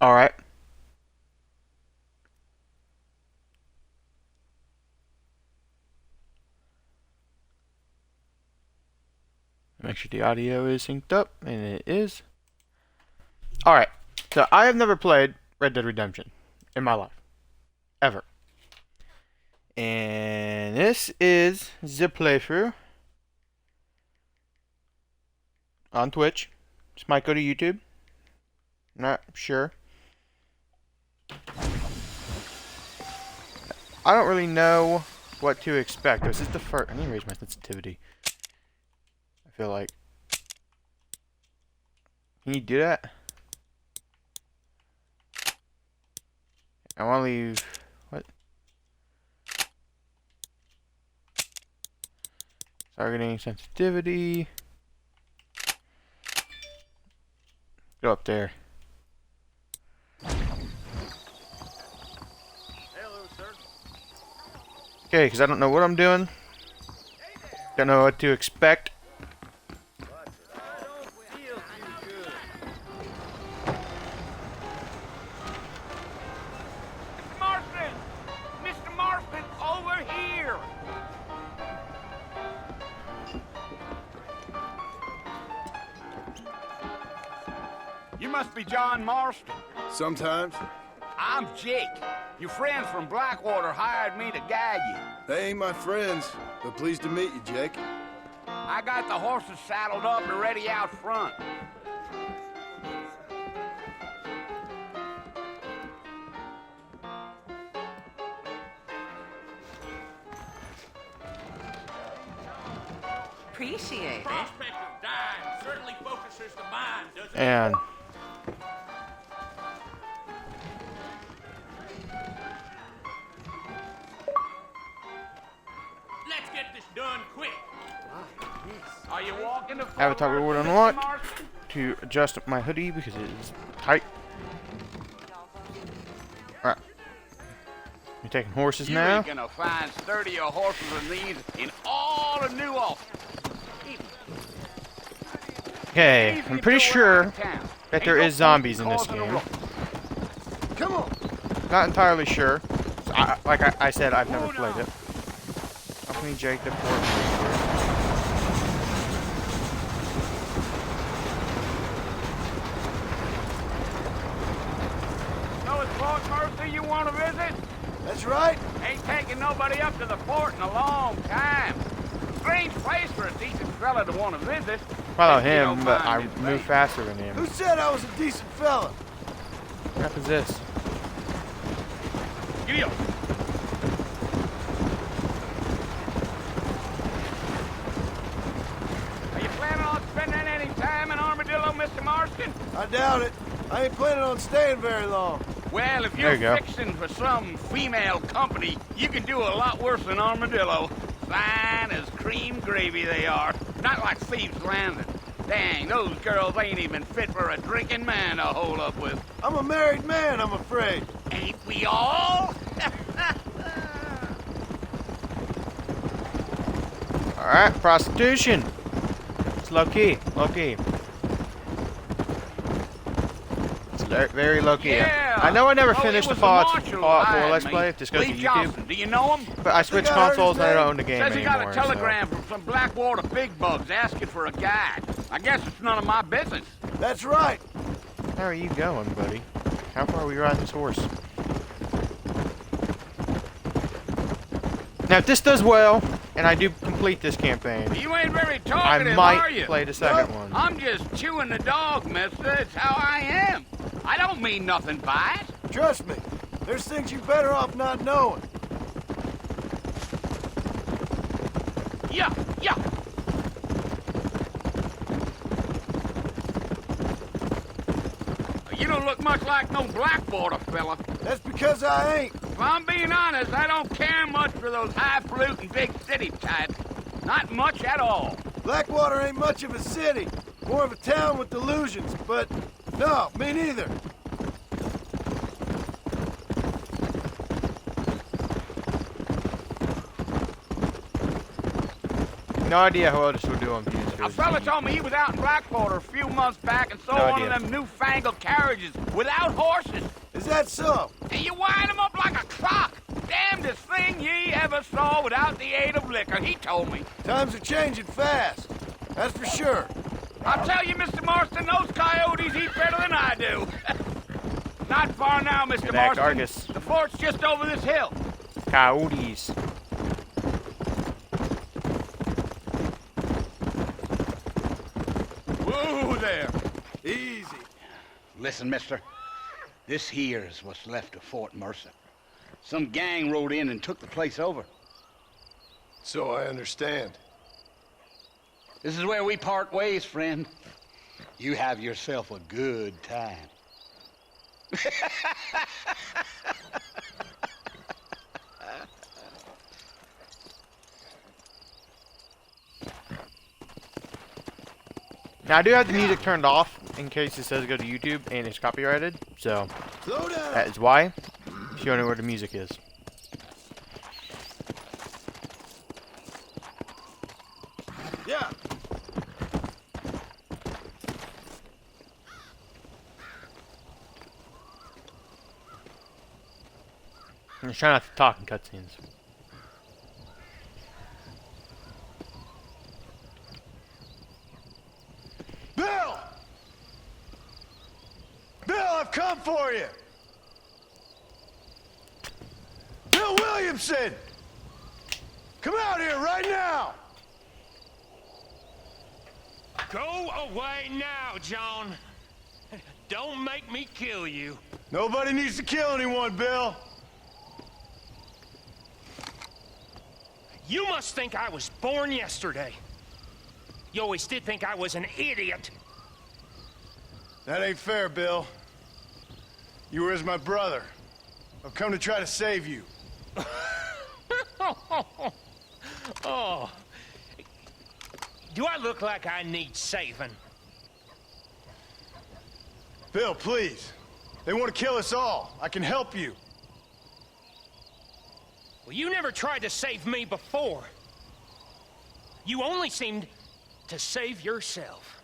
Alright. Make sure the audio is synced up, and it is. Alright, so I have never played Red Dead Redemption in my life. Ever. And this is the playthrough on Twitch. This might go to YouTube. Not sure. I don't really know what to expect. This is the first. I need to raise my sensitivity. I feel like. Can you do that? I want to leave. What? Targeting sensitivity. Go up there. Okay, because I don't know what I'm doing. Don't know what to expect. Mr. Marston, over here! You must be John Marston. Sometimes. I'm Jake. Your friends from Blackwater hired me to guide you. They ain't my friends, but pleased to meet you, Jake. I got the horses saddled up and ready out front. Appreciate it. Prospect of dying certainly focuses the mind, doesn't it? And Let's get this done quick. Are you walking to avatar reward unlocked. To adjust my hoodie because it is tight. Alright. You're taking horses You now. ain't gonna find sturdier horses than these in all of New Ulster. Okay, I'm pretty sure that there is zombies in this game. Come on. Not entirely sure. Like I said, I've never played it. Company Jake the Fort. So it's Fort Mercy you want to visit? That's right. Ain't taking nobody up to the fort in a long time. Strange place for a decent fella to want to visit. Follow If you him, don't but I mind me move saying. faster than him. Who said I was a decent fella? What crap is this? Giddy up. Are you planning on spending any time in Armadillo, Mr. Marston? I doubt it. I ain't planning on staying very long. Well, if There you're you go. fixing for some female company, you can do a lot worse than Armadillo. Fine as cream gravy they are. Not like Thieves Landing. Dang, those girls ain't even fit for a drinking man to hold up with. I'm a married man, I'm afraid. Ain't we all? Alright, prostitution. It's low key. Low key. It's very low key. Yeah. I know I never Oh, finished it the was Fallout Marshall 4 hired Let's me. Play. If this goes to Lee YouTube. Johnson, do you know him? But I switched I heard his consoles and I name. don't own the game Says he got anymore. a telegram from some Blackwater big bugs asking for a guide. I guess it's none of my business. That's right. So. How are you going, buddy? How far are we riding this horse? Now, if this does well, and I do complete this campaign, You ain't very I talkative, are might you? play the second one. I'm just chewing the dog, mister. It's how I am. I don't mean nothing by it. Trust me. There's things you better off not knowing. Yeah, yeah. You don't look much like no Blackwater fella. That's because I ain't. If I'm being honest, I don't care much for those highfalutin big city types. Not much at all. Blackwater ain't much of a city. More of a town with delusions, but no, me neither. No idea how well this will do on views. A fella told me he was out in Blackwater a few months back and saw No one idea. of them newfangled carriages without horses. Is that so? And you wind 'em up like a clock. Damnedest thing ye ever saw without the aid of liquor, he told me. Times are changing fast. That's for sure. I'll tell you, Mr. Marston, those coyotes eat better than I do. Not far now, Mr. Good act, Marston. Argus. The fort's just over this hill. Coyotes. Whoa there. Easy. Listen, mister. This here is what's left of Fort Mercer. Some gang rode in and took the place over. So I understand. This is where we part ways, friend. You have yourself a good time. Now I do have the music turned off in case it says go to YouTube and it's copyrighted. So Slow down. that is why. If you don't know where the music is. Yeah. I'm just trying not to talk in cutscenes. Bill! Bill, I've come for you! Bill Williamson! Come out here right now! Go away now, John. Don't make me kill you. Nobody needs to kill anyone, Bill. You must think I was born yesterday. You always did think I was an idiot. That ain't fair, Bill. You were as my brother. I've come to try to save you. Oh. Do I look like I need saving? Bill, please. They want to kill us all. I can help you. Well, you never tried to save me before. You only seemed to save yourself.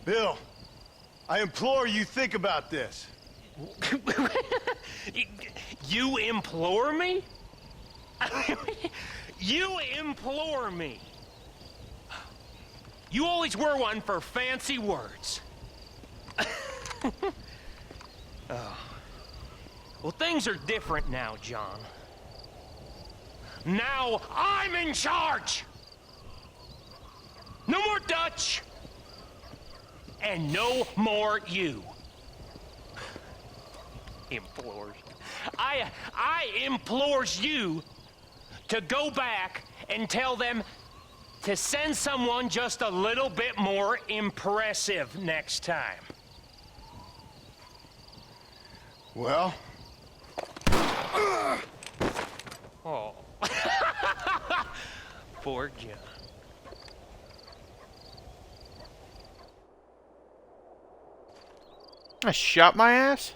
Bill, I implore you think about this. You implore me? You implore me. You always were one for fancy words. Oh. Well, things are different now, John. Now I'm in charge! No more Dutch! And no more you. Implores. I implores you to go back and tell them to send someone just a little bit more impressive next time. Well, Oh. Poor John. I shot my ass?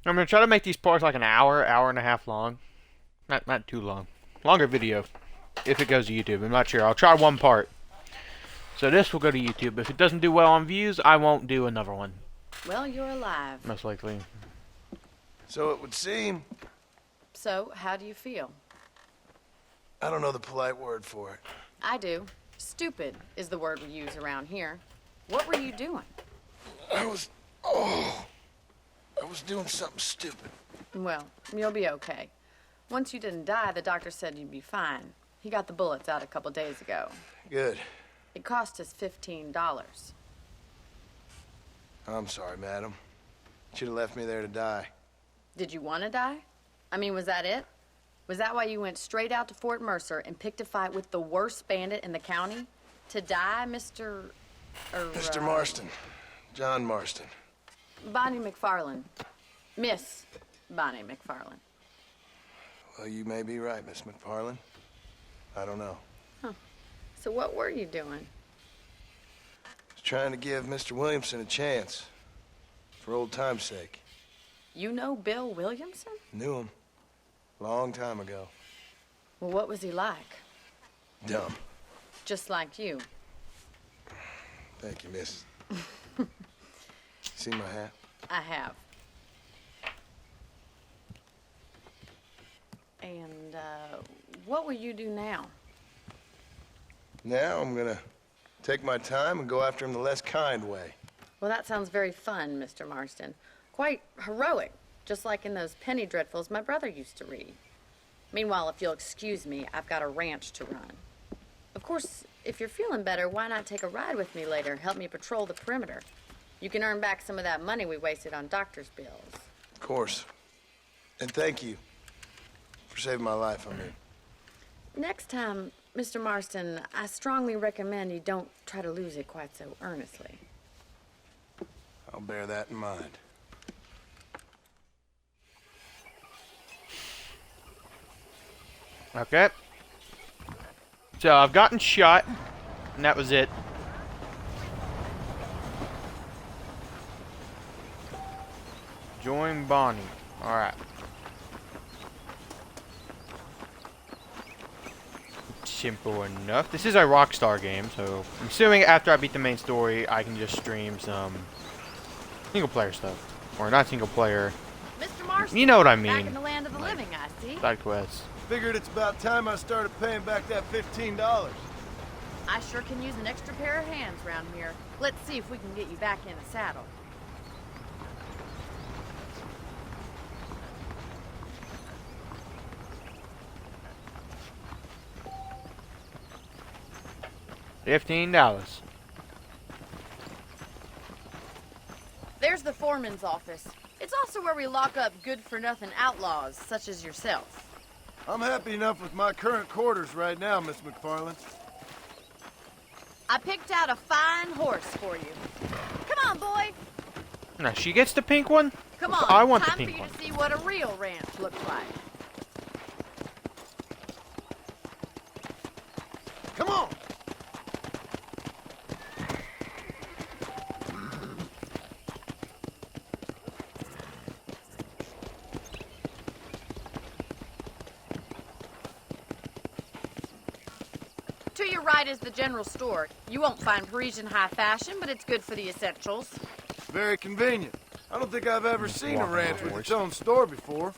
I'm gonna try to make these parts like an hour, hour and a half long. Not too long. Longer video. If it goes to YouTube. I'm not sure. I'll try one part. So this will go to YouTube. If it doesn't do well on views, I won't do another one. Well, you're alive. Most likely. so it would seem. So, how do you feel? I don't know the polite word for it. I do. Stupid is the word we use around here. What were you doing? I was doing something stupid. Well, you'll be okay. Once you didn't die, the doctor said you'd be fine. He got the bullets out a couple days ago. Good. It cost us $15. I'm sorry, madam. Should have left me there to die. Did you want to die? I mean, was that it? Was that why you went straight out to Fort Mercer and picked a fight with the worst bandit in the county? To die, Mr. Mr. Marston. John Marston. Bonnie McFarland. Miss Bonnie McFarland. Well, you may be right, Miss McFarland. I don't know. So what were you doing? Was trying to give Mr. Williamson a chance. For old time's sake. You know Bill Williamson? Knew him. Long time ago. Well, what was he like? Dumb. Just like you. Thank you, miss. See my hat? I have. And, what will you do now? Now I'm gonna take my time and go after him the less kind way. Well, that sounds very fun, Mr. Marston. Quite heroic, just like in those penny dreadfuls my brother used to read. Meanwhile, if you'll excuse me, I've got a ranch to run. Of course, if you're feeling better, why not take a ride with me later? Help me patrol the perimeter. You can earn back some of that money we wasted on doctor's bills. Of course. And thank you for saving my life, I mean. Next time, Mr. Marston, I strongly recommend you don't try to lose it quite so earnestly. I'll bear that in mind. Okay. So I've gotten shot, and that was it. Join Bonnie. Alright. Simple enough. This is a Rockstar game, so I'm assuming after I beat the main story, I can just stream some single player stuff. Or not single player. Mr. Marston, You know what I back mean. in the land of the living, I see. Side quests. Figured it's about time I started paying back that $15. I sure can use an extra pair of hands around here. Let's see if we can get you back in the saddle. $15. There's the foreman's office. It's also where we lock up good-for-nothing outlaws, such as yourself. I'm happy enough with my current quarters right now, Miss McFarland. I picked out a fine horse for you. Come on, boy. Now she gets the pink one? Come on. I want the Time pink for you one. to see what a real ranch looks like. Come on! To your right is the general store. You won't find Parisian high fashion, but it's good for the essentials. Very convenient. I don't think I've ever seen a walking ranch on with horse. its own store before.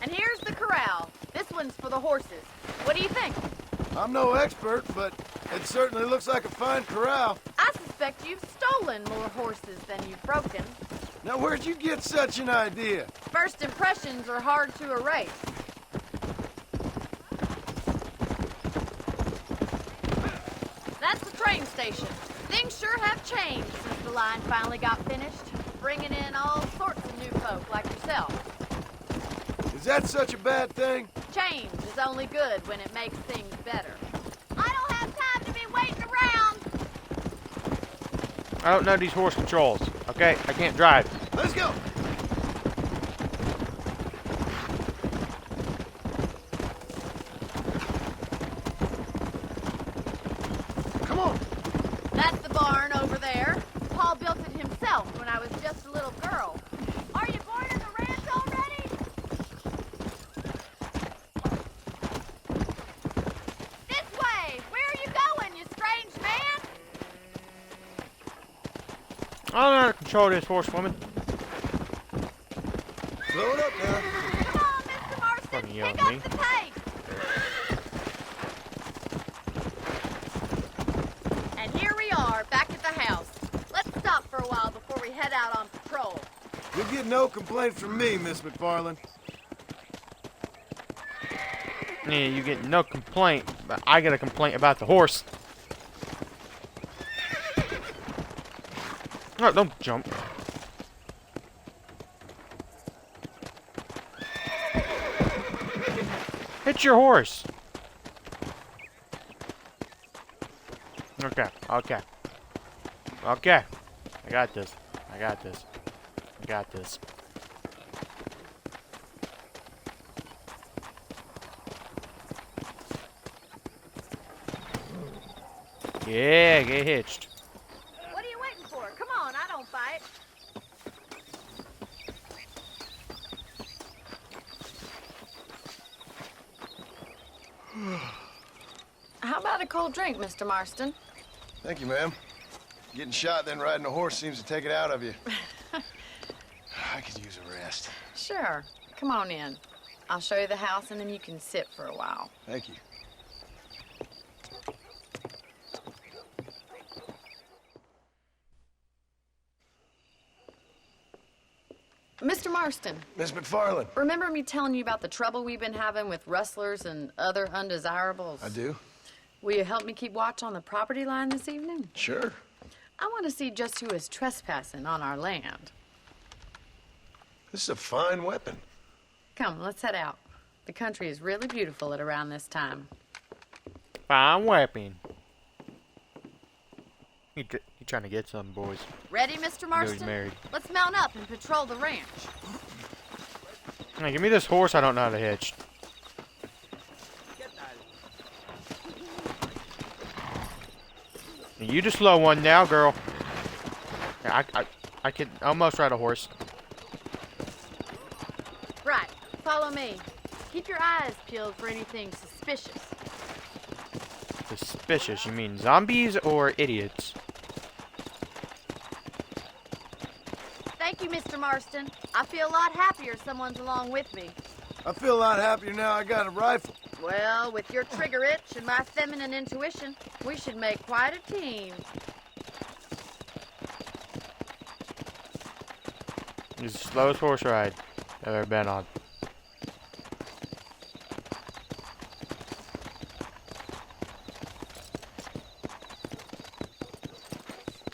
And here's the corral. This one's for the horses. What do you think? I'm no expert, but it certainly looks like a fine corral. I suspect you've stolen more horses than you've broken. Now, where'd you get such an idea? First impressions are hard to erase. That's the train station. Things sure have changed since the line finally got finished, bringing in all sorts of new folk like yourself. Is that such a bad thing? Change is only good when it makes things better. I don't have time to be waiting around. I don't know these horse controls. Okay, I can't drive. Let's go! Come on! That's the barn over there. Paul built it himself when I was just a little girl. Are you born in the ranch already? This way! Where are you going, you strange man? I don't know how to control this horsewoman. Slow it up now. Come on, Mr. Marston, Fucking yell pick at up me. the pace. get no complaint from me, Miss McFarland. Yeah, you get no complaint, but I get a complaint about the horse. Oh, don't jump. Hit your horse. Okay, okay. Okay. I got this. I got this. I got this. Yeah, get hitched. What are you waiting for? Come on, I don't fight. How about a cold drink, Mr. Marston? Thank you, ma'am. Getting shot, then riding a horse seems to take it out of you. I could use a rest. Sure. Come on in. I'll show you the house, and then you can sit for a while. Thank you. Mr. Marston, Miss McFarland. remember me telling you about the trouble we've been having with rustlers and other undesirables? I do? Will you help me keep watch on the property line this evening? Sure. I want to see just who is trespassing on our land. This is a fine weapon. Come, let's head out. The country is really beautiful at around this time. Fine weapon. You trying to get some, boys. Ready, Mr. Marston? he's married. Let's mount up and patrol the ranch. Hey, give me this horse I don't know how to hitch. You the slow one now, girl. Yeah, I could almost ride a horse. Right, follow me. Keep your eyes peeled for anything suspicious. Suspicious? You mean zombies or idiots? Thank you, Mr. Marston. I feel a lot happier someone's along with me. I feel a lot happier now I got a rifle. Well, with your trigger itch and my feminine intuition, we should make quite a team. This is the slowest horse ride I've ever been on.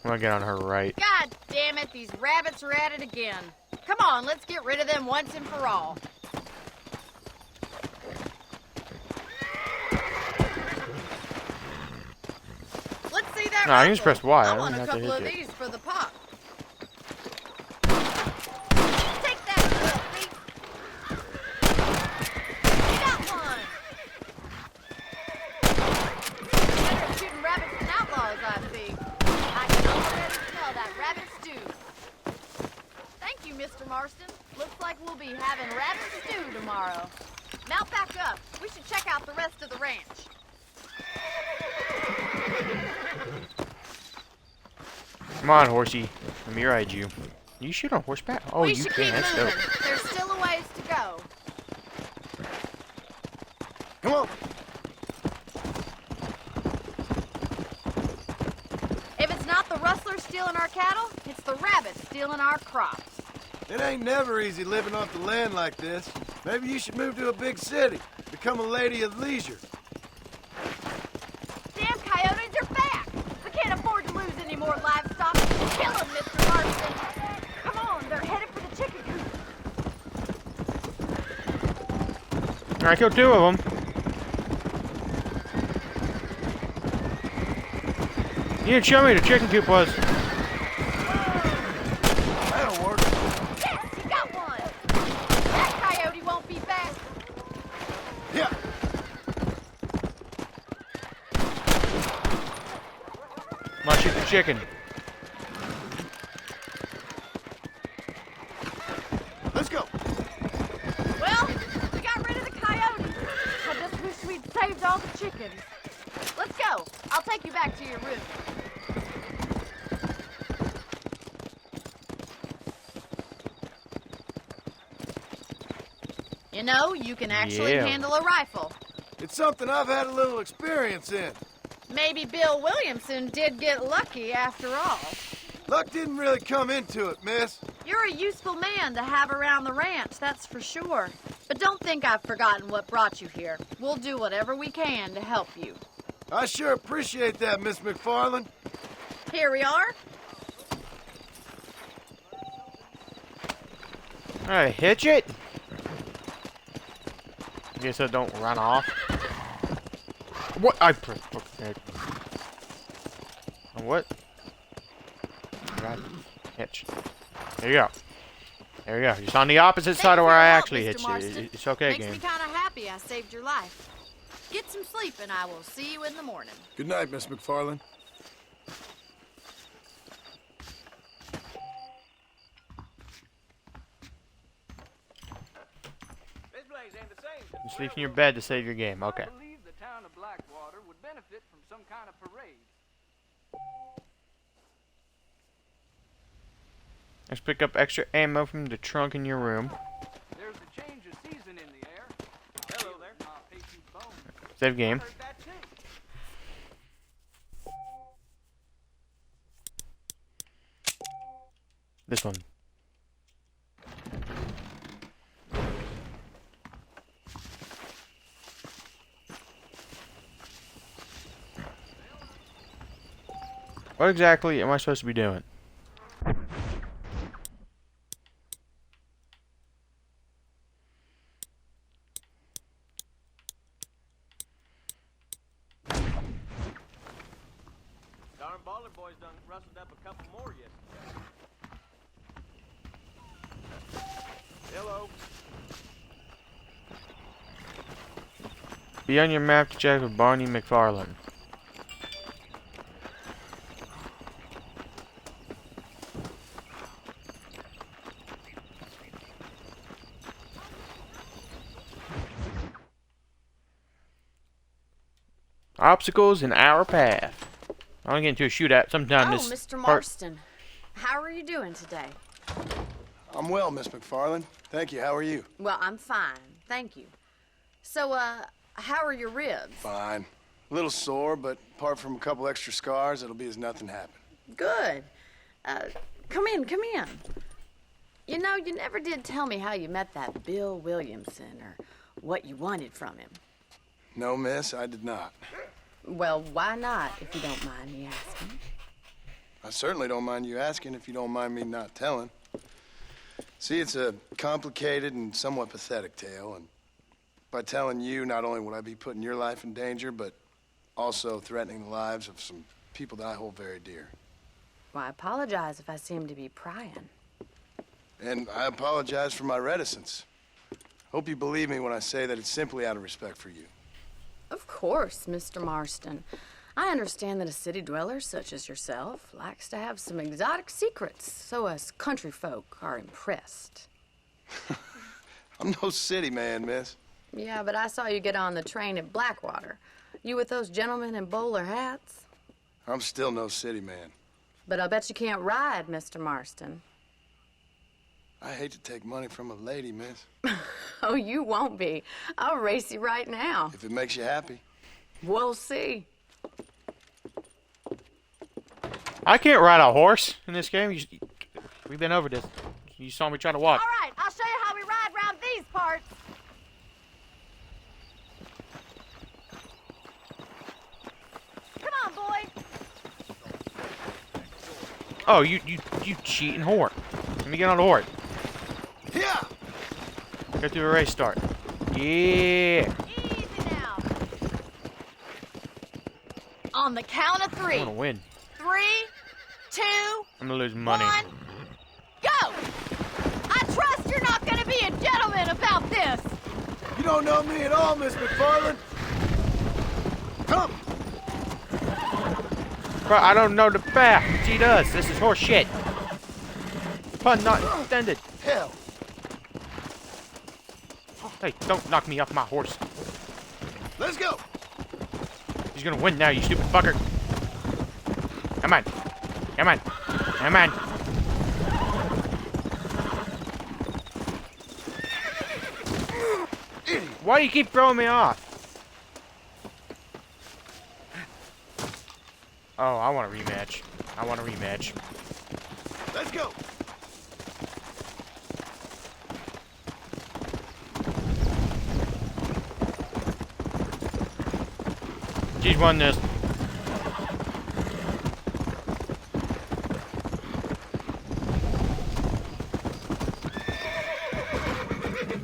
I'm gonna get on her right. God damn it, these rabbits are at it again. Come on, let's get rid of them once and for all. Let's see that No, I can rifle. just press Y. I I don't want a have to couple hit of it. these for the pop. Take that, little thief. You got one. Better at shooting rabbits than outlaws, I see. I can already smell that rabbit stew. Thank you, Mr. Marston. Looks like we'll be having rabbit stew tomorrow. Mount back up. We should check out the rest of the ranch. Come on, horsey. Let me ride you. You shoot on horseback? Oh, We you should can. keep That's moving. dope. There's still a ways to go. Come on. If it's not the rustlers stealing our cattle, it's the rabbits stealing our crops. It ain't never easy living off the land like this. Maybe you should move to a big city. Become a lady of leisure. Damn coyotes are back! We can't afford to lose any more livestock. Kill them, Mr. Marston. Come on, they're headed for the chicken coop. I killed two of them. You didn't show me the chicken coop was. That'll work. Yes, you got one. That coyote won't be back. Yeah. I'm gonna shoot the chicken. Let's go. Well, we got rid of the coyotes. I just wish we'd saved all the chickens. Let's go. I'll take you back to your room. You know, you can actually Yeah. handle a rifle. It's something I've had a little experience in. Maybe Bill Williamson did get lucky after all. Luck didn't really come into it, miss. You're a useful man to have around the ranch, that's for sure. But don't think I've forgotten what brought you here. We'll do whatever we can to help you. I sure appreciate that, Miss McFarland. Here we are. Alright, hitch it. I guess I don't run off. What? I pressed. Okay. What? Right. Hitch. There you go. There you go. Just on the opposite side of where I actually hit you. It's okay, Makes game. me kind of happy I saved your life. Get some sleep and I will see you in the morning. Good night, Miss McFarland. This place ain't the same. You sleep in your bed to save your game. Okay. I believe the town of Blackwater would benefit from some kind of parade. Let's pick up extra ammo from the trunk in your room. There's a change of season in the air. Hello there. My patient's bone. Save game. Heard that too. This one. What exactly am I supposed to be doing? Darn baller boys done rustled up a couple more yesterday. Hello. Be on your map to check with Barney McFarland. Obstacles in our path. I want to get into a shootout sometime Oh, this Mr. part. Marston. How are you doing today? I'm well, Miss McFarland. Thank you. How are you? Well, I'm fine. Thank you. So, how are your ribs? Fine. A little sore, but apart from a couple extra scars, it'll be as nothing happened. Good. Come in, come in. You know, you never did tell me how you met that Bill Williamson or what you wanted from him. No, miss, I did not. Well, why not, if you don't mind me asking? I certainly don't mind you asking if you don't mind me not telling. See, it's a complicated and somewhat pathetic tale, and by telling you, not only would I be putting your life in danger, but also threatening the lives of some people that I hold very dear. Well, I apologize if I seem to be prying. And I apologize for my reticence. Hope you believe me when I say that it's simply out of respect for you. Of course, Mr. Marston. I understand that a city dweller such as yourself likes to have some exotic secrets, so us country folk are impressed. I'm no city man, miss. Yeah, but I saw you get on the train at Blackwater. You with those gentlemen in bowler hats? I'm still no city man. But I bet you can't ride, Mr. Marston. I hate to take money from a lady, miss. Oh, you won't be. I'll race you right now. If it makes you happy. We'll see. I can't ride a horse in this game. We've been over this. You saw me try to walk. All right, I'll show you how we ride around these parts. Come on, boy. Oh, you cheating whore. Let me get on the horse. Yeah! Go through a race start. Yeah. Easy now. On the count of I three. want to win. 3, 2, I'm going to lose money. 1, go! I trust you're not gonna be a gentleman about this. You don't know me at all, Miss McFarland. Come! Bro, I don't know the fact. She does. This is horse shit. Pun not intended. Hell! Hey, don't knock me off my horse. Let's go! He's gonna win now, you stupid fucker. Come on. Come on. Come on. Why do you keep throwing me off? Oh, I want a rematch. I want a rematch. Let's go! won this.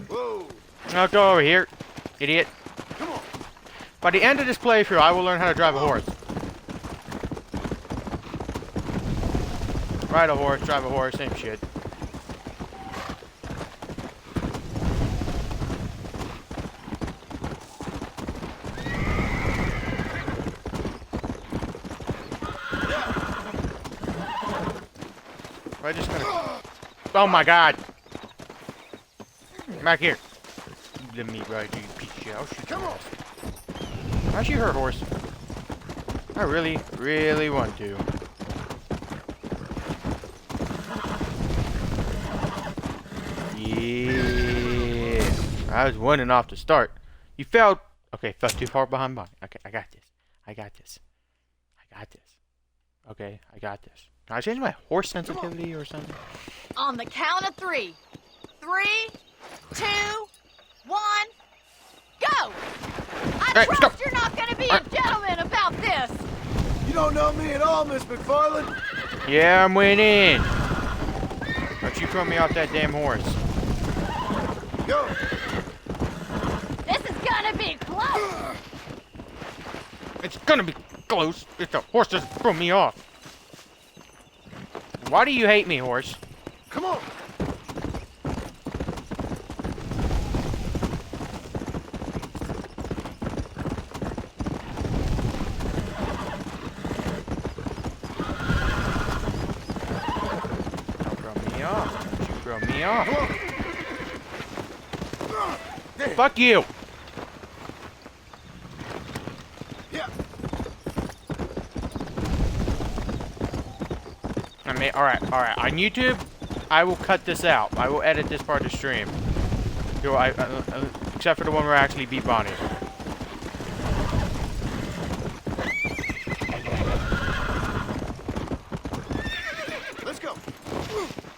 Whoa! Now go over here, idiot. Come on! By the end of this playthrough, I will learn how to drive a horse. Ride a horse, drive a horse, same shit. I just gonna... Oh my god! Back here. Let me ride you, piece of shit. I'll shoot your ass. I'll shoot her horse. I really, really want to. Yeah. I was winning off the start. You failed. Okay, fell too far behind Bonnie. Okay, I got this. I got this. I got this. Okay, I got this. Can I change my horse sensitivity or something? On the count of 3. 3, 2, 1, go! I Hey, trust stop. you're not going to be All a gentleman about this. You don't know me at all, Miss McFarland. Yeah, I'm winning. Don't you throw me off that damn horse. Go! This is going to be close. It's gonna be close if the horse doesn't throw me off. Why do you hate me, horse? Come on! Don't throw me off. Don't you throw me off. There. Fuck you. Yeah. I mean, alright. On YouTube, I will cut this out. I will edit this part of the stream. Except for the one where I actually beat Bonnie. Let's go.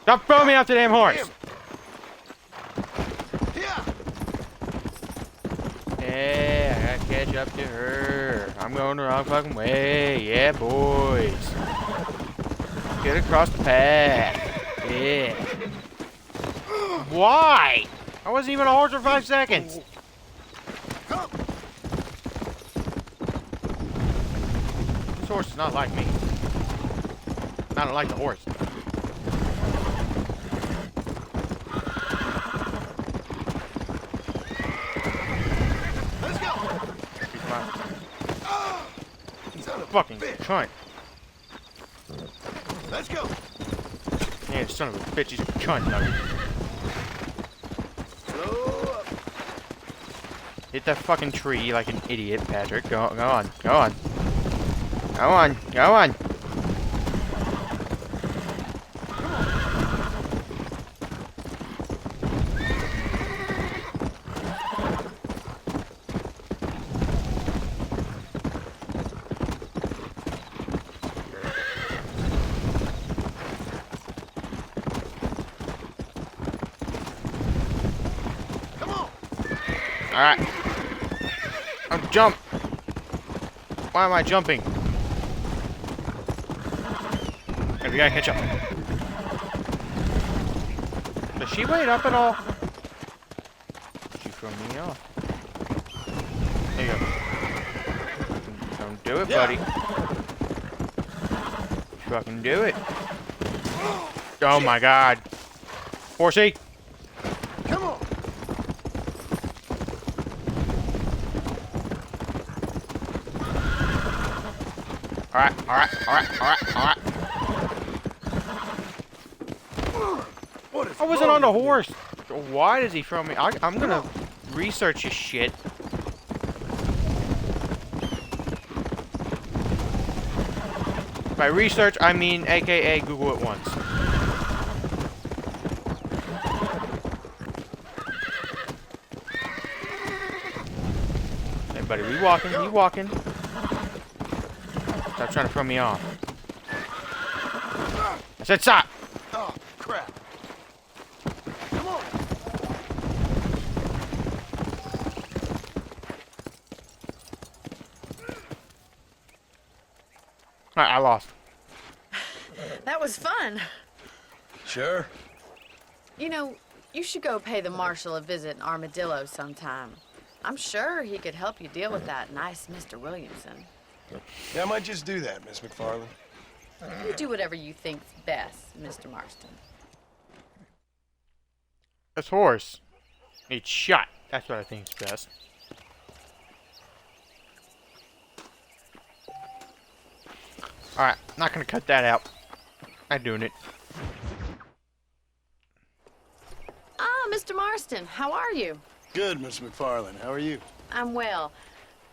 Stop throwing me off the damn horse. Yeah. Yeah, I gotta catch up to her. I'm going the wrong fucking way. Yeah, boys. Get across the path. Yeah. Why? I wasn't even a horse for 5 seconds. Come. This horse is not like me. Not like the horse. Let's go. He's my Son of a fucking bitch. cunt. Let's go. Yeah, son of a bitch, he's a cunt, Nugget. Slow up. Hit that fucking tree like an idiot, Patrick. Go on. Go on. Go on. Go on. Come on. Alright. I'm jump. Why am I jumping? Hey, we gotta catch up. Does she wait up at all? She throw me off. There you go. Don't do it, Yeah. buddy. Fucking do it. Oh my god. Horsey. Come on. Alright. What is I wasn't on the wrong with you? horse. Why does he throw me? I'm gonna research his shit. By research, I mean AKA Google it once. Hey buddy, we walking. Stop trying to throw me off. I said stop! Oh, crap. Come on. I lost. That was fun. Sure. You know, you should go pay the marshal a visit in Armadillo sometime. I'm sure he could help you deal with that nice Mr. Williamson. Yeah, I might just do that, Miss McFarland. You do whatever you think's best, Mr. Marston. This horse needs shot. That's what I think is best. Alright, not gonna cut that out. I'm doing it. Ah, Mr. Marston, how are you? Good, Miss McFarland. How are you? I'm well.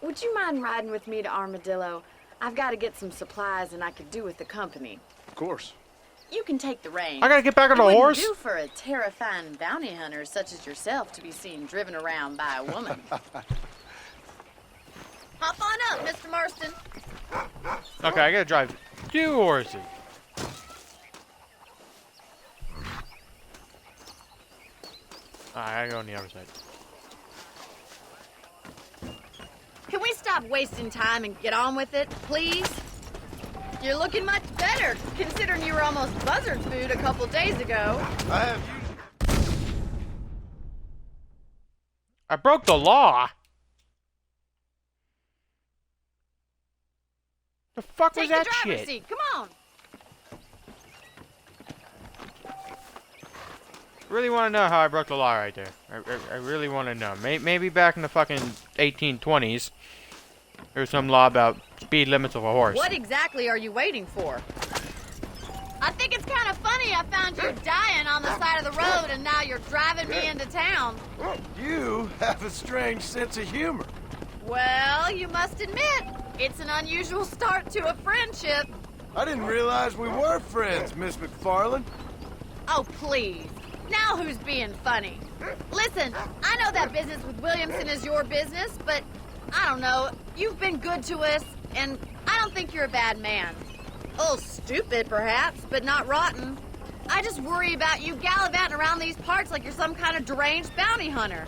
Would you mind riding with me to Armadillo? I've got to get some supplies and I could do with the company. Of course. You can take the reins. I gotta get back on the It wouldn't horse. do for a terrifying bounty hunter such as yourself to be seen driven around by a woman. Hop on up, Mr. Marston. Okay, I gotta drive 2 horses. Alright, I gotta go on the other side. Can we stop wasting time and get on with it, please? You're looking much better, considering you were almost buzzard food a couple days ago. I have I broke the law. The fuck was Take the that driver's shit? seat, come on. Really want to know how I broke the law right there. I really want to know. Maybe back in the fucking 1820s, there was some law about speed limits of a horse. What exactly are you waiting for? I think it's kind of funny I found you dying on the side of the road and now you're driving me into town. You have a strange sense of humor. Well, you must admit, it's an unusual start to a friendship. I didn't realize we were friends, Miss McFarland. Oh, please. Now who's being funny? Listen, I know that business with Williamson is your business, but I don't know. You've been good to us, and I don't think you're a bad man. A little stupid, perhaps, but not rotten. I just worry about you gallivanting around these parts like you're some kind of deranged bounty hunter.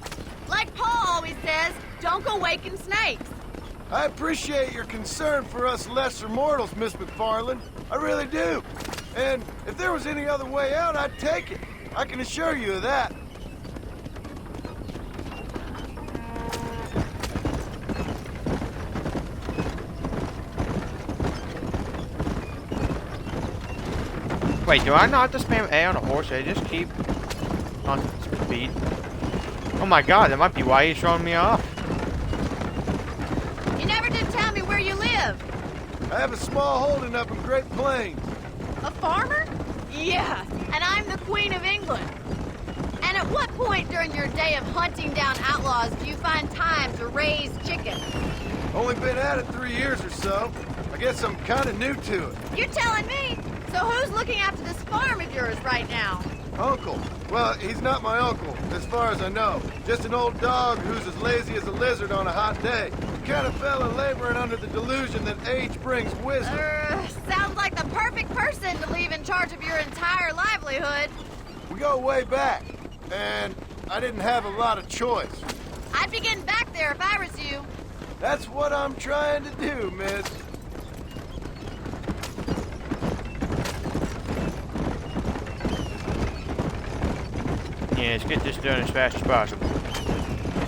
Like Paul always says, don't go waking snakes. I appreciate your concern for us lesser mortals, Miss McFarland. I really do. And if there was any other way out, I'd take it. I can assure you of that. Wait, do I not have to spam A on a horse? I just keep on speed. Oh my god, that might be why he's throwing me off. You never did tell me where you live. I have a small holding up in Great Plains. A farmer? Yeah, and I'm the Queen of England. And at what point during your day of hunting down outlaws do you find time to raise chickens? Only been at it 3 years or so. I guess I'm kind of new to it. You're telling me? So who's looking after this farm of yours right now? Uncle. Well, he's not my uncle, as far as I know. Just an old dog who's as lazy as a lizard on a hot day. The kind of fella laboring under the delusion that age brings wisdom. Sounds like the perfect person to leave in charge of your entire livelihood. We go way back, and I didn't have a lot of choice. I'd be getting back there if I was you. That's what I'm trying to do, miss. Yeah, let's get this done as fast as possible.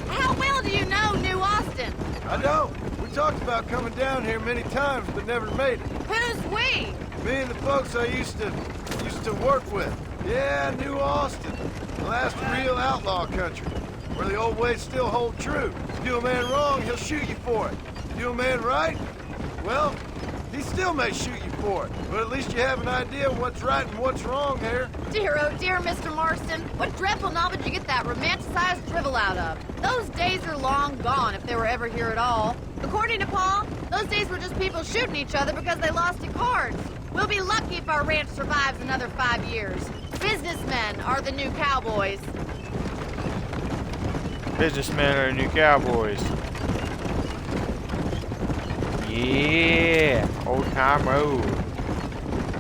How well do you know New Austin? I don't. We talked about coming down here many times, but never made it. Who's we? Me and the folks I used to work with. Yeah, New Austin. The last real outlaw country. Where the old ways still hold true. Do a man wrong, he'll shoot you for it. Do a man right? Well, he still may shoot you for it. But at least you have an idea what's right and what's wrong here. Dear, oh dear, Mr. Marston. What dreadful novel did you get that romanticized drivel out of? Those days are long gone, if they were ever here at all. According to Paul, those days were just people shooting each other because they lost at cards. We'll be lucky if our ranch survives another 5 years. Businessmen are the new cowboys. Businessmen are the new cowboys. Yeah, old time road.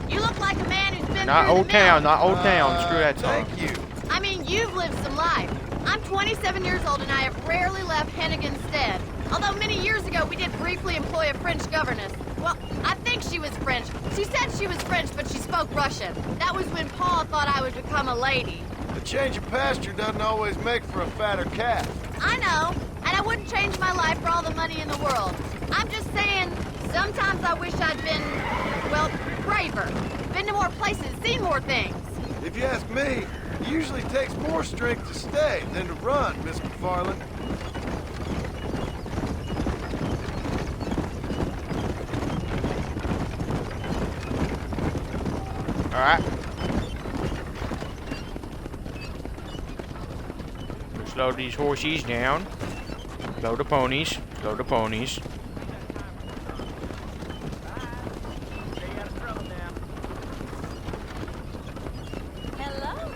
You look like a man who's been Not through old the mill. town, not old town. Screw that song. Thank you. I mean, you've lived some life. I'm 27 years old and I have rarely left Hennigan's stead. Although many years ago we did briefly employ a French governess. Well, I think she was French. She said she was French, but she spoke Russian. That was when Paul thought I would become a lady. A change of pasture doesn't always make for a fatter calf. I know, and I wouldn't change my life for all the money in the world. I'm just saying, sometimes I wish I'd been, well, braver. Been to more places, seen more things. If you ask me, it usually takes more strength to stay than to run, Miss McFarland. All right. Slow these horses down. Slow the ponies. Slow the ponies. Stay out of trouble now. Hello?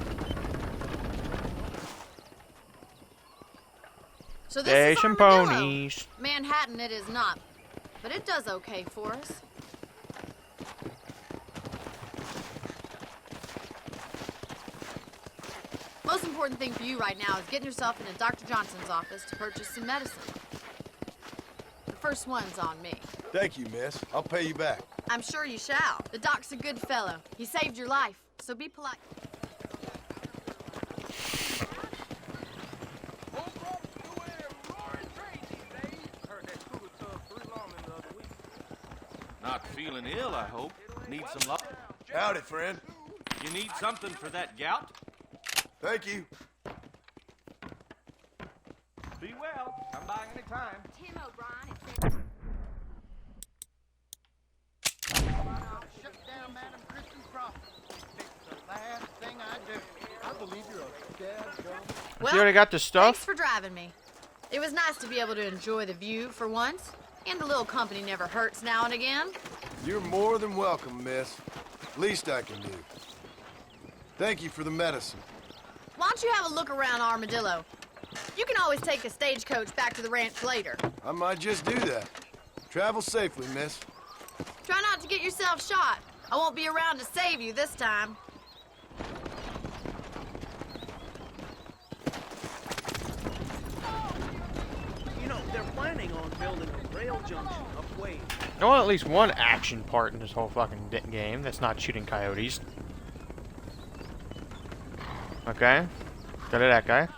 So this There's is some Armadillo. ponies. Manhattan it is not, but it does okay for us. Most important thing for you right now is getting yourself into Dr. Johnson's office to purchase some medicine. The first one's on me. Thank you, miss. I'll pay you back. I'm sure you shall. The doc's a good fellow. He saved your life, so be polite. Not feeling ill, I hope. Need some luck. Howdy, friend. You need something for that gout? Thank you. Be well. Come by any time. Tim O'Brien. Shut down Madam Kristen Crawford. It's the last thing I do. I believe you're a dead gum. You already got the Thanks stuff? for driving me. It was nice to be able to enjoy the view for once. And a little company never hurts now and again. You're more than welcome, miss. Least I can do. Thank you for the medicine. Why don't you have a look around Armadillo? You can always take a stagecoach back to the ranch later. I might just do that. Travel safely, miss. Try not to get yourself shot. I won't be around to save you this time. You know, they're planning on building a rail junction upway. I want at least one action part in this whole fucking game that's not shooting coyotes. Okay. Got it, that guy.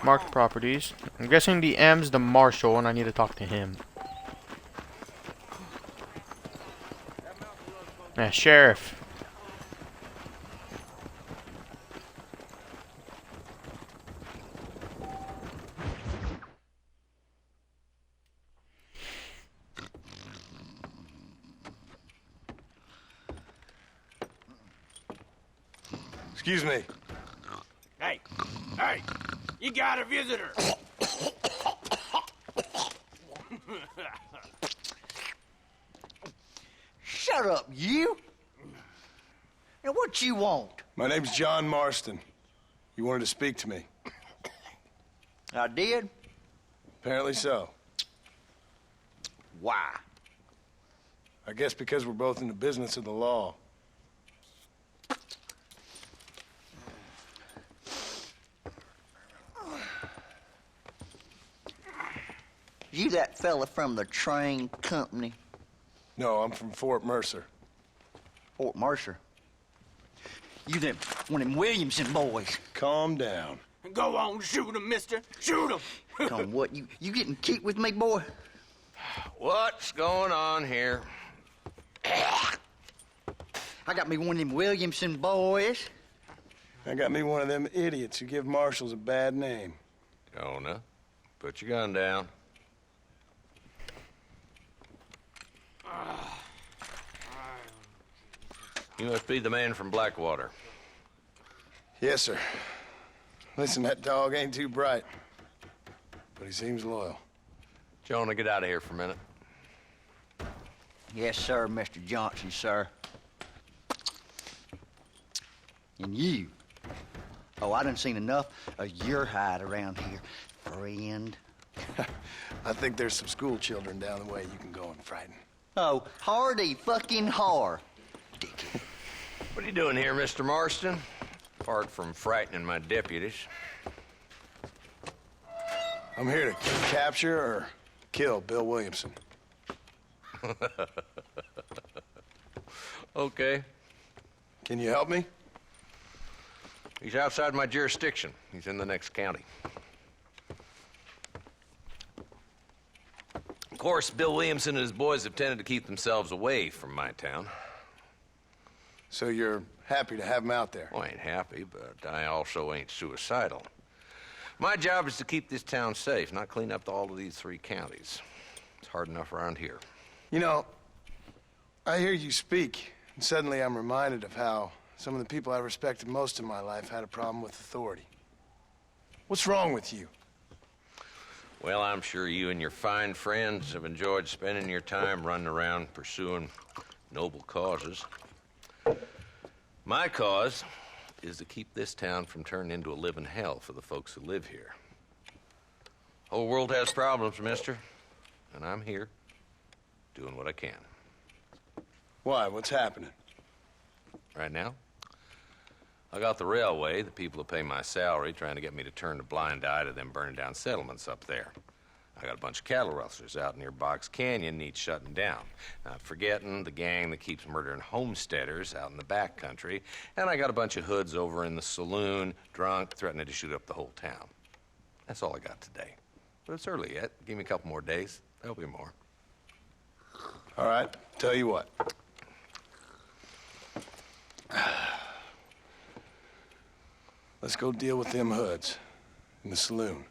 Marked properties. I'm guessing the M's the marshal, and I need to talk to him. Sheriff. Excuse me. Hey, you got a visitor. Shut up, you! And what you want? My name's John Marston. You wanted to speak to me. I did? Apparently so. Why? I guess because we're both in the business of the law. You that fella from the train company? No, I'm from Fort Mercer. Fort Mercer? You them one of them Williamson boys? Calm down. Go on, shoot him, mister. Shoot him. Come what, you getting cute with me, boy? What's going on here? I got me one of them Williamson boys. I got me one of them idiots who give marshals a bad name. Jonah, put your gun down. You must be the man from Blackwater. Yes, sir. Listen, that dog ain't too bright, but he seems loyal. Jonah, get out of here for a minute. Yes, sir, Mr. Johnson, sir. And you. Oh, I done seen enough of your hide around here, friend. I think there's some school children down the way you can go and frighten. Oh, hardy fucking har. What are you doing here, Mr. Marston? Apart from frightening my deputies. I'm here to capture or kill Bill Williamson. Okay. Can you help me? He's outside my jurisdiction. He's in the next county. Of course, Bill Williamson and his boys have tended to keep themselves away from my town. So you're happy to have him out there? Well, I ain't happy, but I also ain't suicidal. My job is to keep this town safe, not clean up all of these 3 counties. It's hard enough around here. You know, I hear you speak, and suddenly I'm reminded of how some of the people I respected most in my life had a problem with authority. What's wrong with you? Well, I'm sure you and your fine friends have enjoyed spending your time running around pursuing noble causes. My cause is to keep this town from turning into a living hell for the folks who live here. Whole world has problems, mister, and I'm here doing what I can. Why? What's happening? Right now, I got the railway, the people who pay my salary, trying to get me to turn a blind eye to them burning down settlements up there. I got a bunch of cattle rustlers out near Box Canyon needs shutting down. Not forgetting the gang that keeps murdering homesteaders out in the back country. And I got a bunch of hoods over in the saloon, drunk, threatening to shoot up the whole town. That's all I got today. But it's early yet. Give me a couple more days. There'll be more. All right, tell you what. Let's go deal with them hoods in the saloon.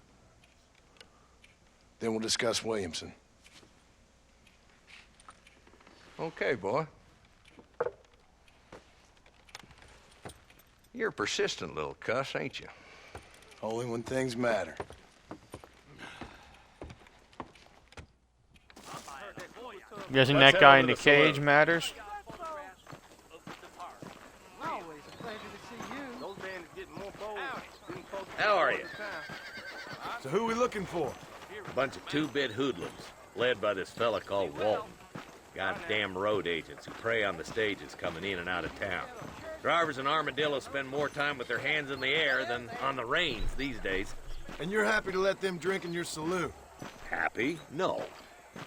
Then we'll discuss Williamson. Okay, boy. You're a persistent little cuss, ain't you? Only when things matter. You guessing that guy in the cage matters? Always a pleasure to see you. Those bandits getting more bold. How are you? So who we looking for? A bunch of two-bit hoodlums, led by this fella called Walton. Goddamn road agents who prey on the stages coming in and out of town. Drivers in Armadillo spend more time with their hands in the air than on the reins these days. And you're happy to let them drink in your saloon? Happy? No.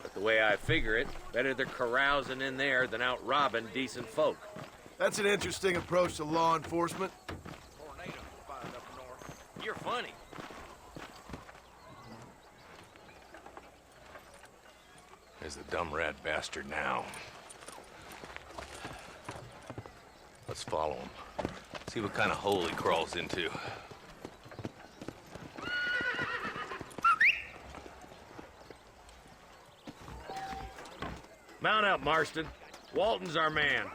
But the way I figure it, better they're carousing in there than out robbing decent folk. That's an interesting approach to law enforcement. You're funny. There's the dumb rat bastard now. Let's follow him. See what kind of hole he crawls into. Mount up, Marston. Walton's our man.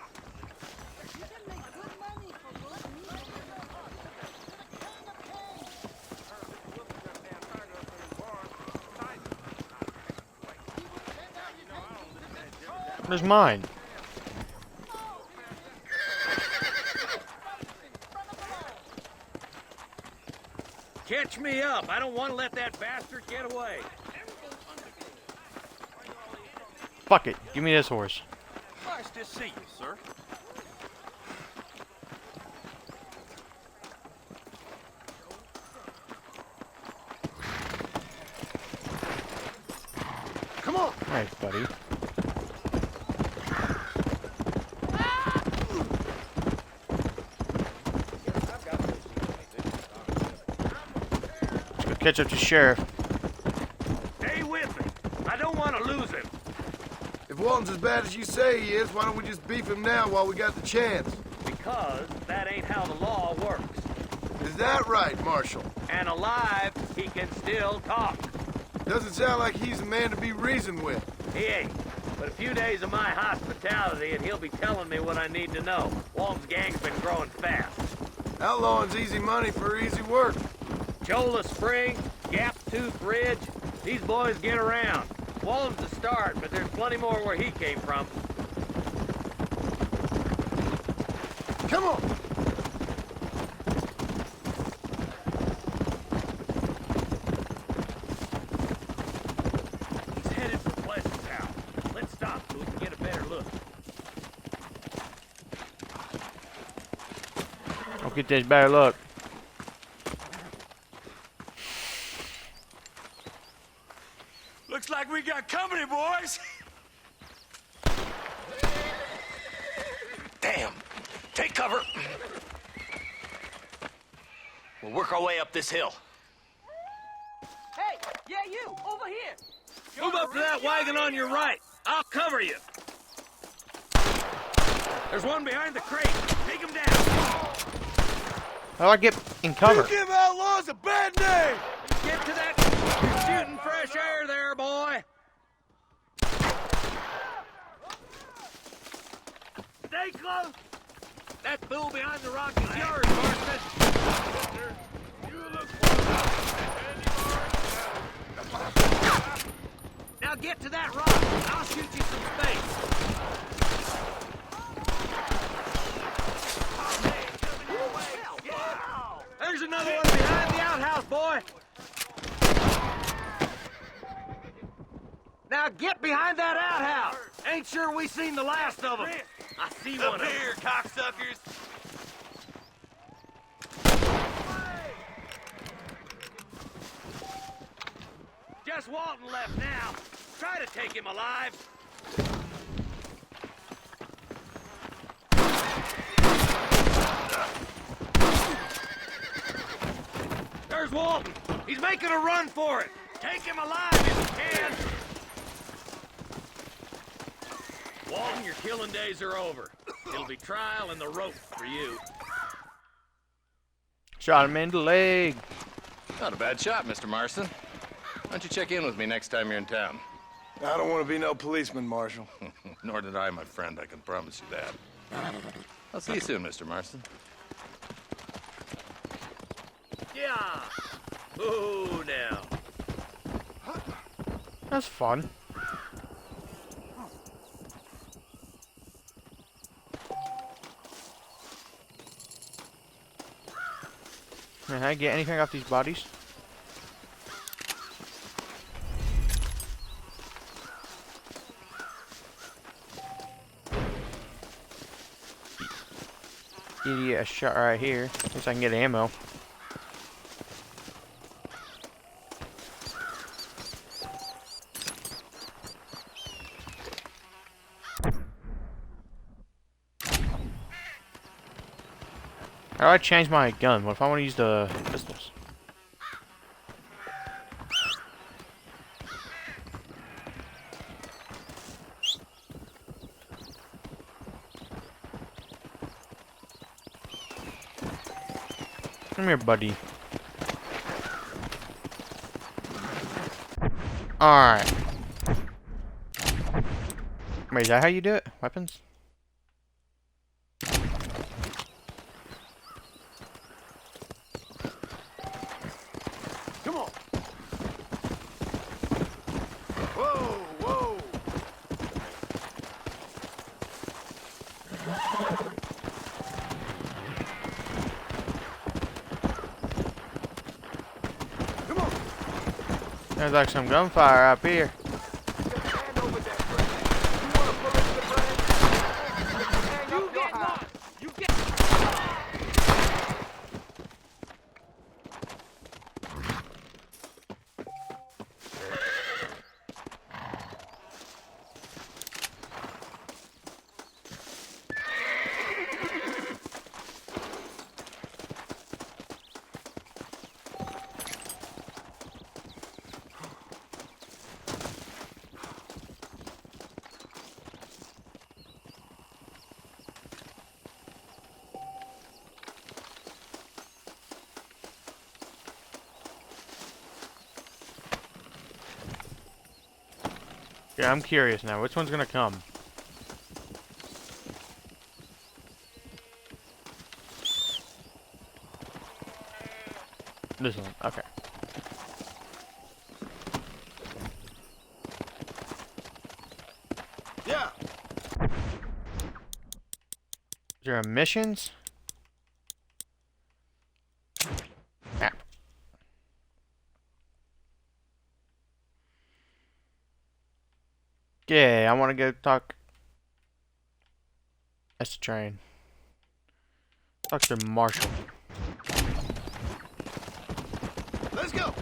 Where's mine? Catch me up. I don't want to let that bastard get away. Fuck it. Give me this horse. Nice to see you, sir. Come on! Nice, buddy. Let's go catch up to Sheriff. Stay with me. I don't want to lose him. If Walton's as bad as you say he is, why don't we just beef him now while we got the chance? Because that ain't how the law works. Is that right, Marshal? And alive, he can still talk. Doesn't sound like he's a man to be reasoned with. He ain't. But a few days of my hospitality and he'll be telling me what I need to know. Walton's gang's been growing fast. Outlawing's easy money for easy work. Cholla Spring, Gap Tooth Ridge, these boys get around. Walton's the start, but there's plenty more where he came from. Come on! He's headed for Pleasant Town. Let's stop so we can get a better look. get this better look. Looks like we got company, boys. Damn! Take cover! We'll work our way up this hill. Hey, yeah, you, over here. Move up to that wagon on your right. I'll cover you. There's one behind the crate. Take him down. How do I get in cover? You give outlaws a bad name. Get to that. You're shooting fresh air there, boy. Stay close. That fool behind the rock is yours, Marston. You look Now get to that rock. I'll shoot you some space. There's another one behind the outhouse, boy. Now get behind that outhouse. Ain't sure we seen the last of them. I see one up here, cocksuckers. Just Walton left now. Try to take him alive. There's Walton. He's making a run for it. Take him alive if you can. Walton, your killing days are over. It'll be trial and the rope for you. Shot him in the leg. Not a bad shot, Mr. Marston. Why don't you check in with me next time you're in town? I don't want to be no policeman, Marshal. Nor did I, my friend. I can promise you that. I'll see you soon, Mr. Marston. Yeah. Ooh, now. That's fun. Can I get anything off these bodies? Idiot, a shot right here. At least I can get ammo. How do I change my gun? What if I want to use the pistols? Come here, buddy. Alright. Wait, is that how you do it? Weapons? Come on. Whoa, whoa. Come on. There's like some gunfire up here. Hand over there, Frank. You want to pull into the branch? Hang up your high. You get. Yeah, I'm curious now. Which one's gonna come? This one. Okay. Yeah. Is there missions? Ah. Yeah, I want to go talk. That's the train. Dr. Marshall. Let's go.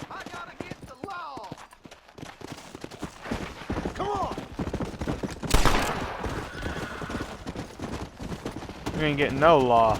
I gotta get the law. Come on. You ain't getting no law.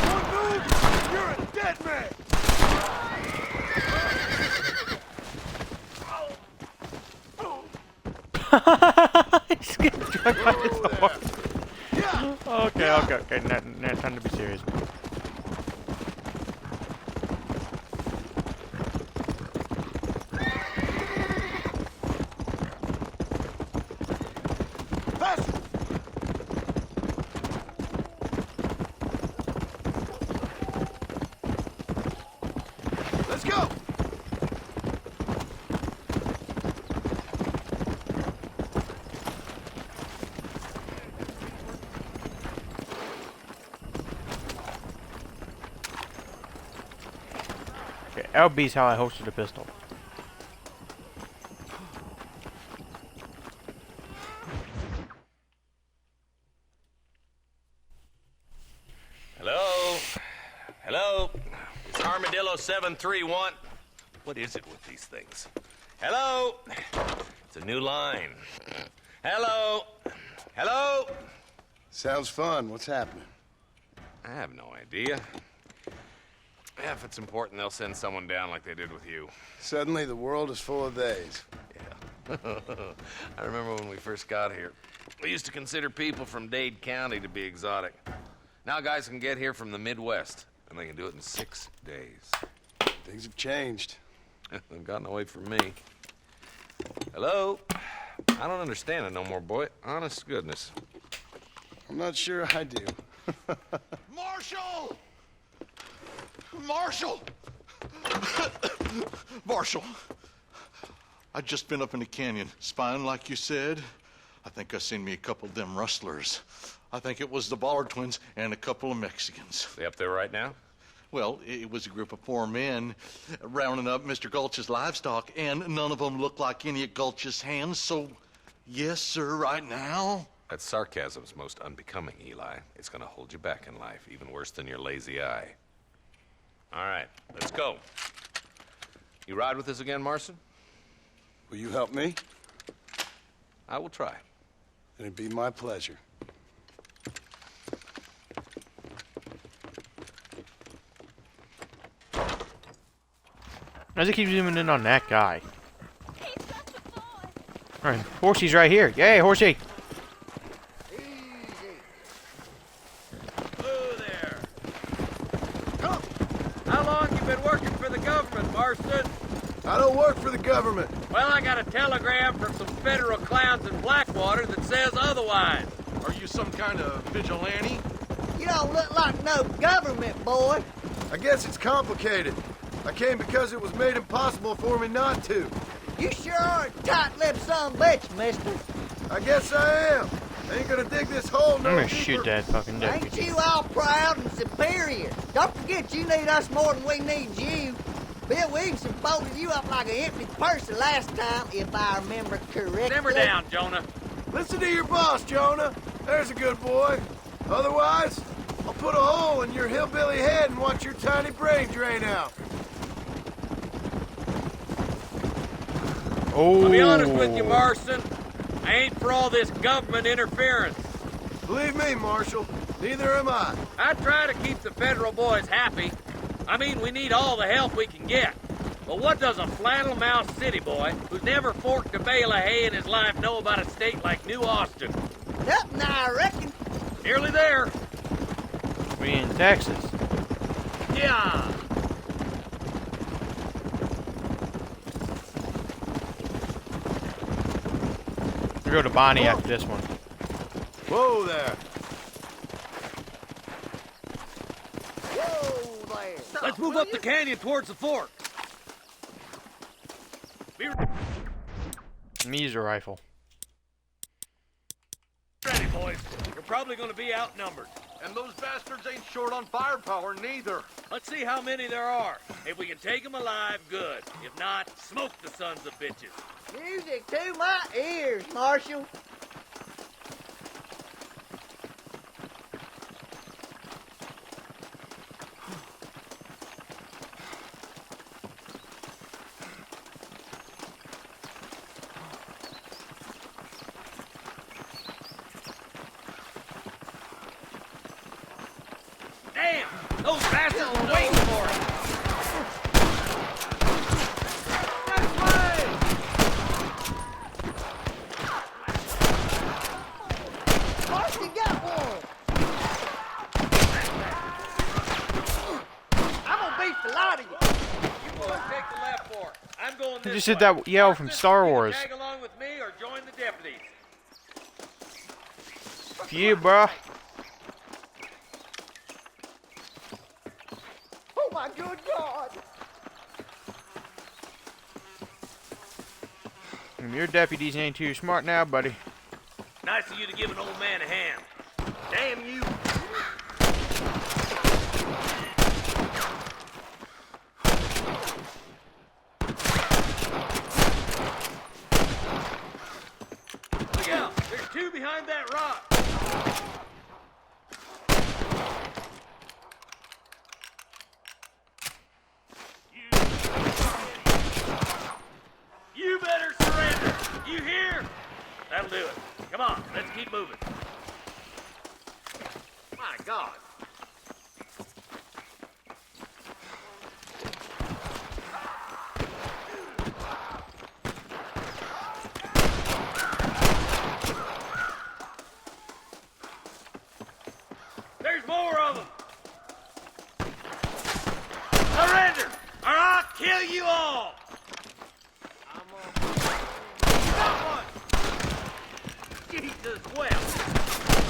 One move, you're a dead man. He's getting struck by his horse. Yeah. Okay. Now time to be serious. Faster. Let's go. Okay, LB's how I hosted a pistol. Hello? Hello? It's Armadillo 731. What is it with these things? Hello? It's a new line. Hello? Hello? Sounds fun. What's happening? I have no idea. Yeah, if it's important, they'll send someone down like they did with you. Suddenly, the world is full of theys. Yeah. I remember when we first got here. We used to consider people from Dade County to be exotic. Now guys can get here from the Midwest, and they can do it in 6 days. Things have changed. They've gotten away from me. Hello? I don't understand it no more, boy. Honest to goodness. I'm not sure I do. Marshall! Marshall! Marshall! I just been up in the canyon, spying like you said. I think I seen me a couple of them rustlers. I think it was the Ballard twins and a couple of Mexicans. They up there right now? Well, it was a group of 4 men rounding up Mr. Gulch's livestock, and none of them looked like any of Gulch's hands, so yes, sir, right now. That sarcasm's most unbecoming, Eli. It's gonna hold you back in life, even worse than your lazy eye. All right, let's go. You ride with us again, Marston? Will you help me? I will try. It'd be my pleasure. As it keeps zooming in on that guy. Alright, Horsey's right here. Yay, Horsey! Hello there. Come. How long you been working for the government, Marston? I don't work for the government. Well, I got a telegram from some federal clowns in Blackwater that says otherwise. Are you some kind of vigilante? You don't look like no government boy. I guess it's complicated. I came because it was made impossible for me not to. You sure are a tight-lipped son of a bitch, mister. I guess I am. I ain't gonna dig this hole no I'm gonna deeper. shoot that fucking Ain't deputy. you all proud and superior? Don't forget you need us more than we need you. Bill Williamson folded you up like an empty purse the last time, if I remember correctly. Simmer down, Jonah. Listen to your boss, Jonah. There's a good boy. Otherwise, I'll put a hole in your hillbilly head and watch your tiny brain drain out. Oh. I'll be honest with you, Marston. I ain't for all this government interference. Believe me, Marshal, neither am I. I try to keep the federal boys happy. I mean, we need all the help we can get. But what does a flannel-mouthed city boy who's never forked a bale of hay in his life know about a state like New Austin? Nothing, I reckon. Nearly there. We in Texas. Yeah. We go to Bonnie after this one. Whoa there. move up the canyon towards the fork. Let me use a rifle. Ready, boys. We're probably gonna be outnumbered. And those bastards ain't short on firepower neither. Let's see how many there are. If we can take them alive, good. If not, smoke the sons of bitches. Music to my ears, Marshal. Damn! Those bastards were waiting for us! Marshal got one. I'm gonna beat the lot of you. You boys take the left fork. I'm going You this just did way. that yell from Star Wars. Tag along with me or join the deputies. Phew, bruh. Oh my good God. Your deputies ain't too smart now, buddy. Nice of you to give an old man a hand. Damn you! Look out! There's two behind that rock! You better surrender! You hear? That'll do it. Come on, let's keep moving. My God. There's more of them. Surrender, or I'll kill you all. Jesus, well.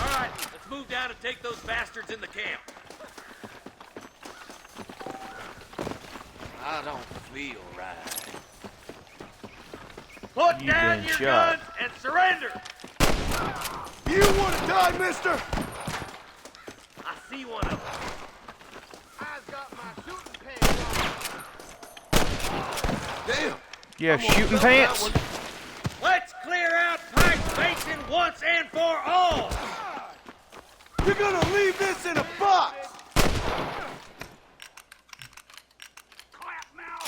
All right, let's move down and take those bastards in the camp. I don't feel right. Put You down been your shot. guns and surrender. You want to die, mister? I see one of them. I've got my shooting pants on. Damn. You have shooting pants? Let's clear out Pike's Basin once and for all. You're gonna leave this in a box. Clap now.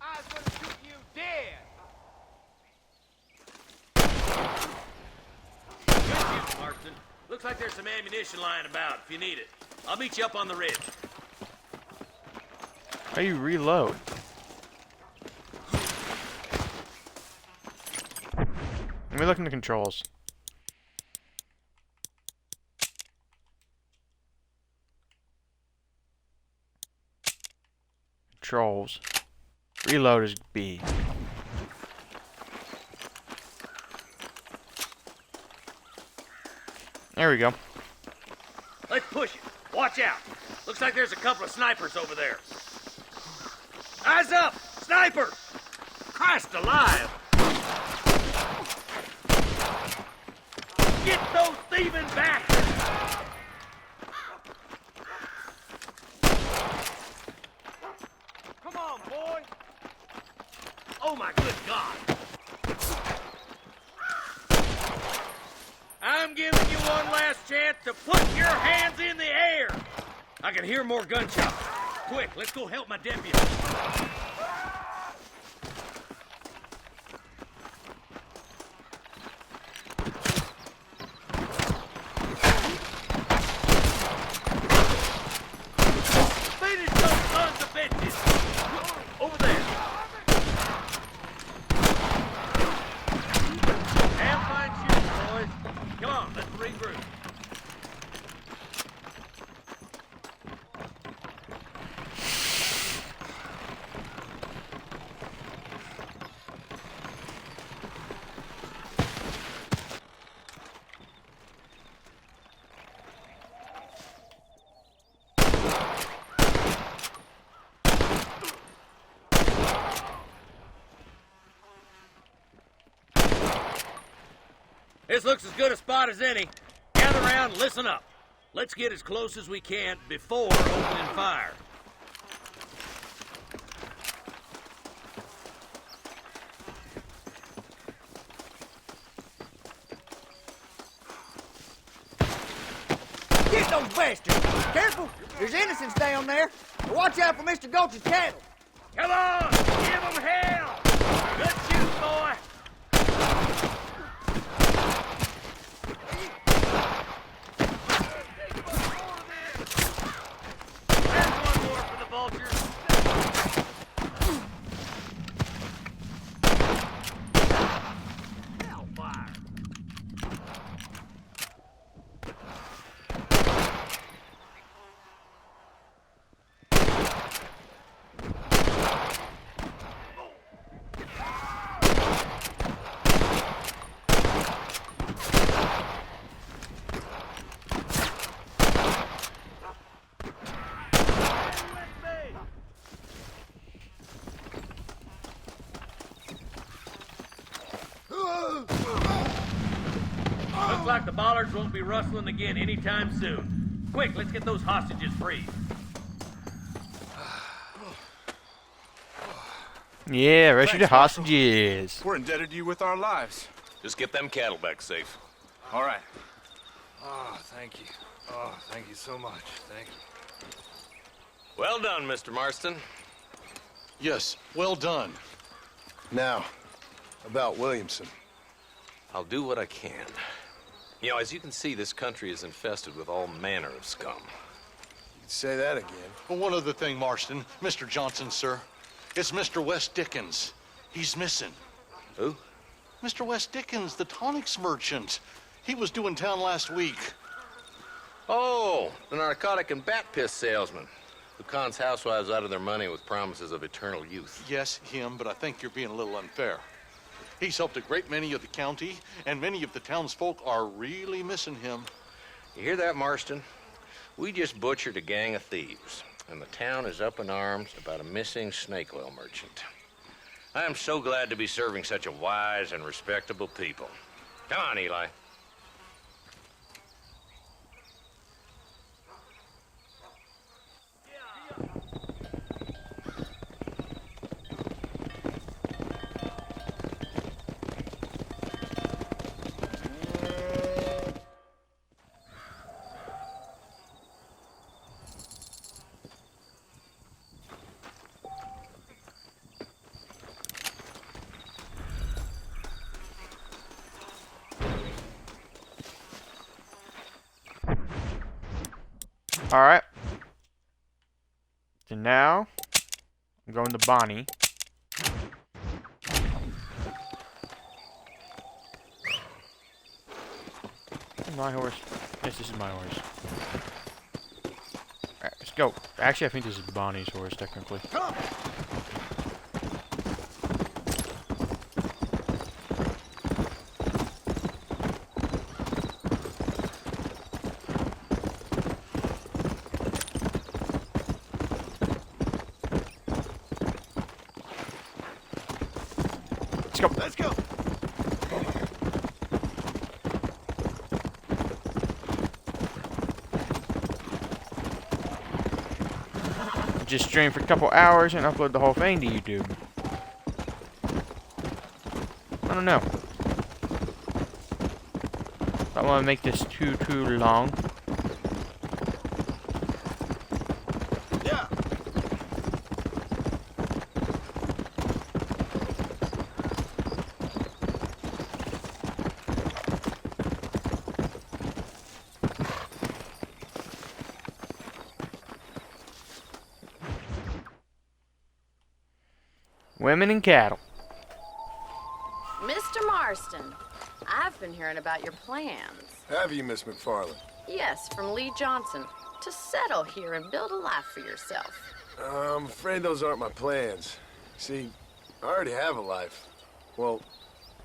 I was gonna shoot you dead. Good shooting, Marston. Looks like there's some ammunition lying about if you need it. I'll meet you up on the ridge. How you reload? Let me look in the controls. Controls. Reload is B. There we go. Let's push it. Watch out. Looks like there's a couple of snipers over there. Eyes up! Sniper! Christ alive! Get those thieving bastards! Come on, boy. Oh my good God! I'm giving you one last chance to put your hands in the air! I can hear more gunshots. Quick, let's go help my deputy. Finish those sons of bitches! Over there! Have fine shooting, boys. Come on, let's regroup. This looks as good a spot as any. Gather around and listen up. Let's get as close as we can before opening fire. Get those bastards! Careful! There's innocents down there. Watch out for Mr. Gulch's cattle. Come on! Give them hell! Good shoot, boy! There's one more for the vultures. Hellfire! Looks like the bollards won't be rustling again anytime soon. Quick, let's get those hostages free. Yeah, rescue the Thanks, Marshal. hostages. We're indebted to you with our lives. Just get them cattle back safe. All right. Oh, thank you. Oh, thank you so much. Thank you. Well done, Mr. Marston. Yes, well done. Now, about Williamson. I'll do what I can. You know, as you can see, this country is infested with all manner of scum. You can say that again. Well, one other thing, Marston. Mr. Johnson, sir. It's Mr. Wes Dickens. He's missing. Who? Mr. Wes Dickens, the tonics merchant. He was due in town last week. Oh, the narcotic and bat piss salesman who cons housewives out of their money with promises of eternal youth. Yes, him, but I think you're being a little unfair. He's helped a great many of the county, and many of the townsfolk are really missing him. You hear that, Marston? We just butchered a gang of thieves, and the town is up in arms about a missing snake oil merchant. I am so glad to be serving such a wise and respectable people. Come on, Eli. Alright. So now, I'm going to Bonnie. My horse. Yes, this is my horse. Alright, let's go. Actually, I think this is Bonnie's horse, technically. Let's go. Let's go. Just stream for a couple hours and upload the whole thing to YouTube. I don't know. I don't want to make this too long. Yeah. Women and cattle. Mr. Marston, I've been hearing about your plans. Have you, Miss McFarland? Yes, from Lee Johnson, to settle here and build a life for yourself. I'm afraid those aren't my plans. See, I already have a life. Well,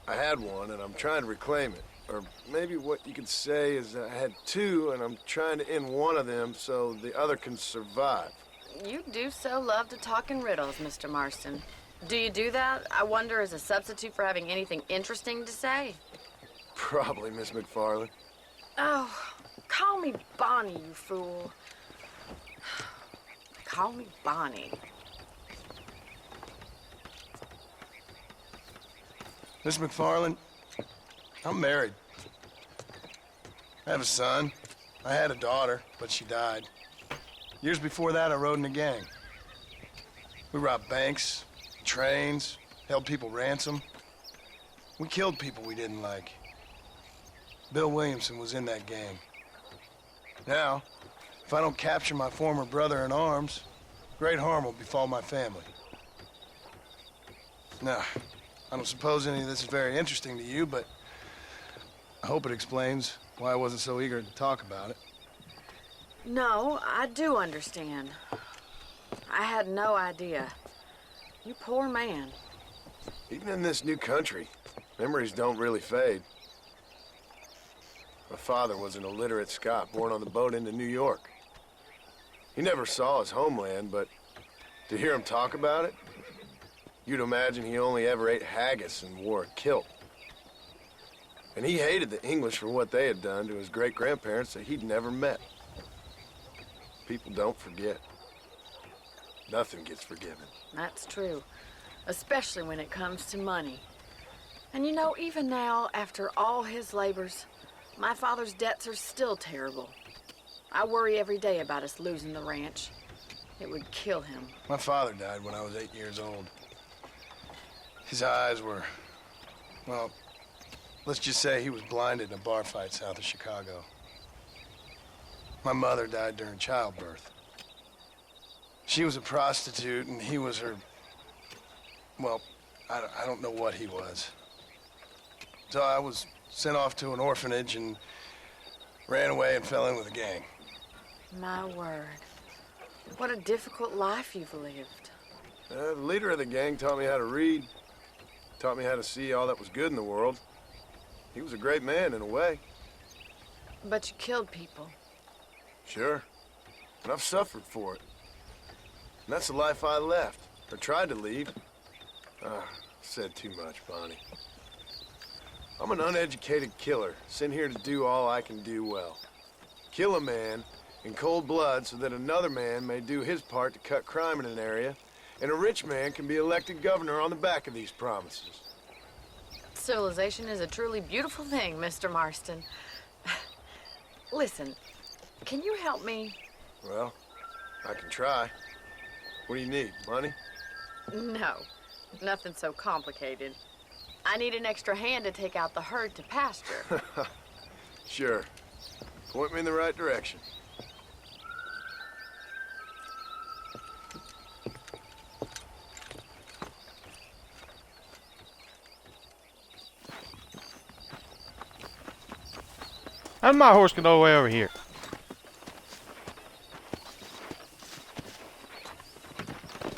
I had one, and I'm trying to reclaim it. Or maybe what you could say is I had two, and I'm trying to end one of them so the other can survive. You do so love to talk in riddles, Mr. Marston. Do you do that, I wonder, as a substitute for having anything interesting to say? Probably, Miss McFarland. Oh, call me Bonnie, you fool. Call me Bonnie. Miss McFarland, I'm married. I have a son. I had a daughter, but she died. Years before that, I rode in a gang. We robbed banks, trains, held people ransom. We killed people we didn't like. Bill Williamson was in that gang. Now, if I don't capture my former brother in arms, great harm will befall my family. Now, I don't suppose any of this is very interesting to you, but I hope it explains why I wasn't so eager to talk about it. No, I do understand. I had no idea. You poor man. Even in this new country, memories don't really fade. My father was an illiterate Scot born on the boat into New York. He never saw his homeland, but to hear him talk about it, you'd imagine he only ever ate haggis and wore a kilt. And he hated the English for what they had done to his great-grandparents that he'd never met. People don't forget. Nothing gets forgiven. That's true. Especially when it comes to money. And you know, even now, after all his labors, my father's debts are still terrible. I worry every day about us losing the ranch. It would kill him. My father died when I was 8 years old. His eyes were, well, let's just say he was blinded in a bar fight south of Chicago. My mother died during childbirth. She was a prostitute and he was her, well, I don't know what he was. So I was sent off to an orphanage and ran away and fell in with a gang. My word. What a difficult life you've lived. The leader of the gang taught me how to read, taught me how to see all that was good in the world. He was a great man in a way. But you killed people. Sure. And I've suffered for it. And that's the life I left, or tried to leave. Said too much, Bonnie. I'm an uneducated killer, sent here to do all I can do well. Kill a man in cold blood so that another man may do his part to cut crime in an area, and a rich man can be elected governor on the back of these promises. Civilization is a truly beautiful thing, Mr. Marston. Listen, can you help me? Well, I can try. What do you need, money? No, nothing so complicated. I need an extra hand to take out the herd to pasture. Sure. Point me in the right direction. How did my horse get all the way over here?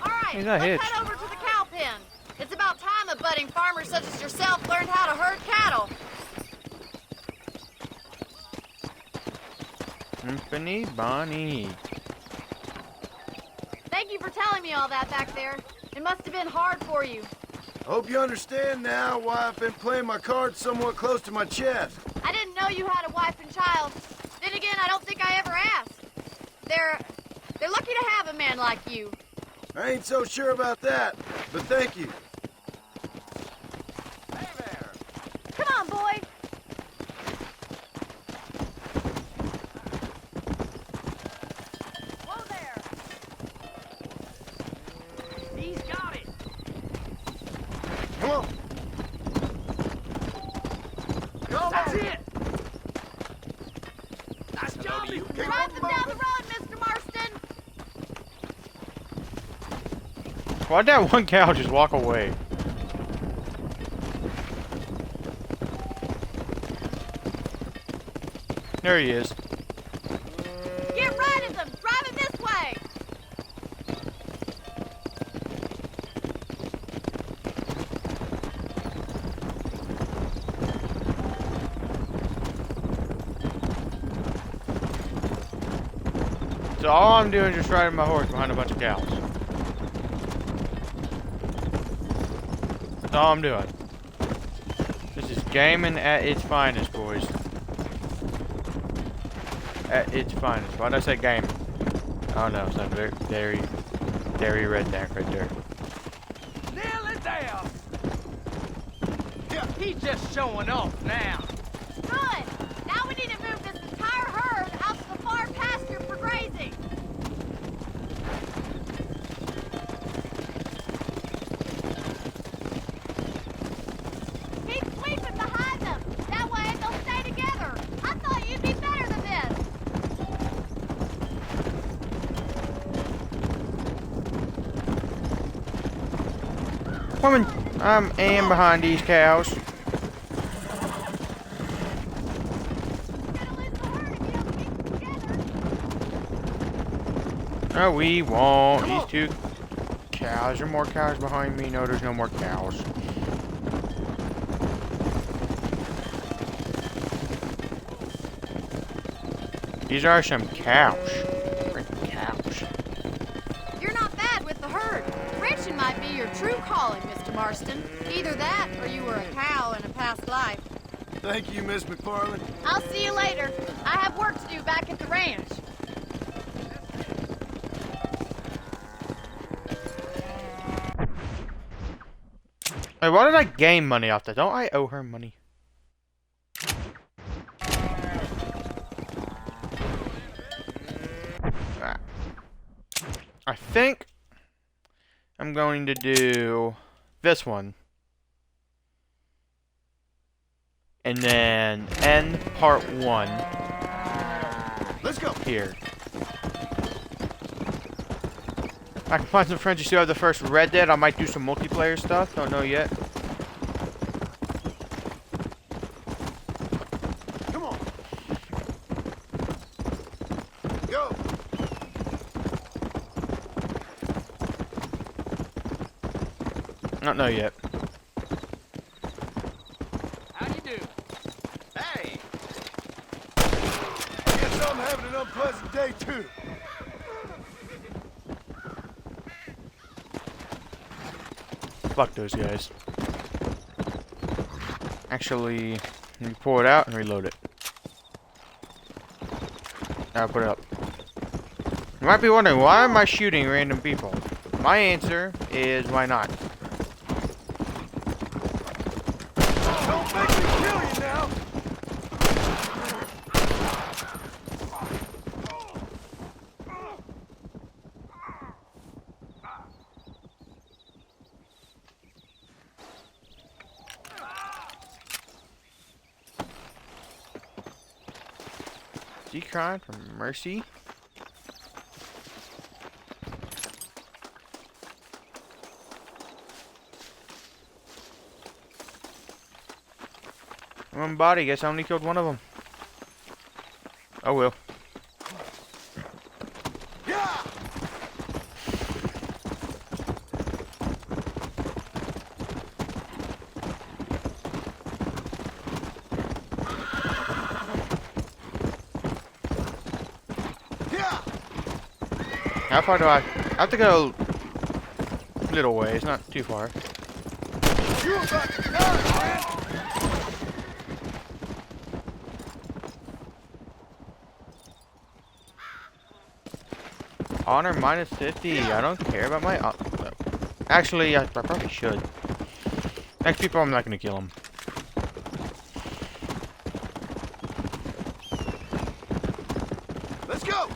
All right, He's not let's hitched. head over to the cow pen. It's about time a budding farmer such as yourself learned how to herd cattle. Symphony Bonnie. Thank you for telling me all that back there. It must have been hard for you. I hope you understand now why I've been playing my cards somewhat close to my chest. I didn't know you had a wife and child. Then again, I don't think I ever asked. They're lucky to have a man like you. I ain't so sure about that, but thank you. Hey there. Come on, boy. Whoa there. He's got it. Come on. That's it. Nice job, you. Drive them down the road, Mr. Marston. Why'd that one cow just walk away? There he is. Get right at them. Drive it this way. So all I'm doing is just riding my horse behind a bunch of cows. That's all I'm doing. This is Gaming at its finest, boys. At its finest. Why did I say gaming? Oh no, it's not very redneck right there. Nail it down! Yeah, he's just showing off now. Good. Now we need to move this entire herd out to the far pasture for grazing. Keep sweeping behind them. That way they'll stay together. I thought you'd be better than this. Woman, I'm in behind these cows. No, we won't. These two cows. There are more cows behind me. No, there's no more cows. These are some cows. Freaking cows. You're not bad with the herd. Ranching might be your true calling, Mr. Marston. Either that, or you were a cow in a past life. Thank you, Miss McFarland. I'll see you later. I have work to do back at the ranch. Hey, why did I gain money off that? Don't I owe her money? I think I'm going to do this one. And then end part 1. Let's go. Here. I can find some friends who still have the first Red Dead. I might do some multiplayer stuff. Don't know yet. Come on. Go. Not know yet. How do you do? Hey! Guess I'm having an unpleasant day, too. Fuck those guys. Actually, let me pull it out and reload it. Now put it up. You might be wondering, why am I shooting random people? My answer is, why not? Don't make me kill you now. Decry from Mercy. One body, guess I only killed one of them. Oh well. Yeah. How far do I have to go? A little ways, not too far. You about to die, man. Honor minus 50. I don't care about my. Actually, I probably should. Next people, I'm not gonna kill them. Let's go.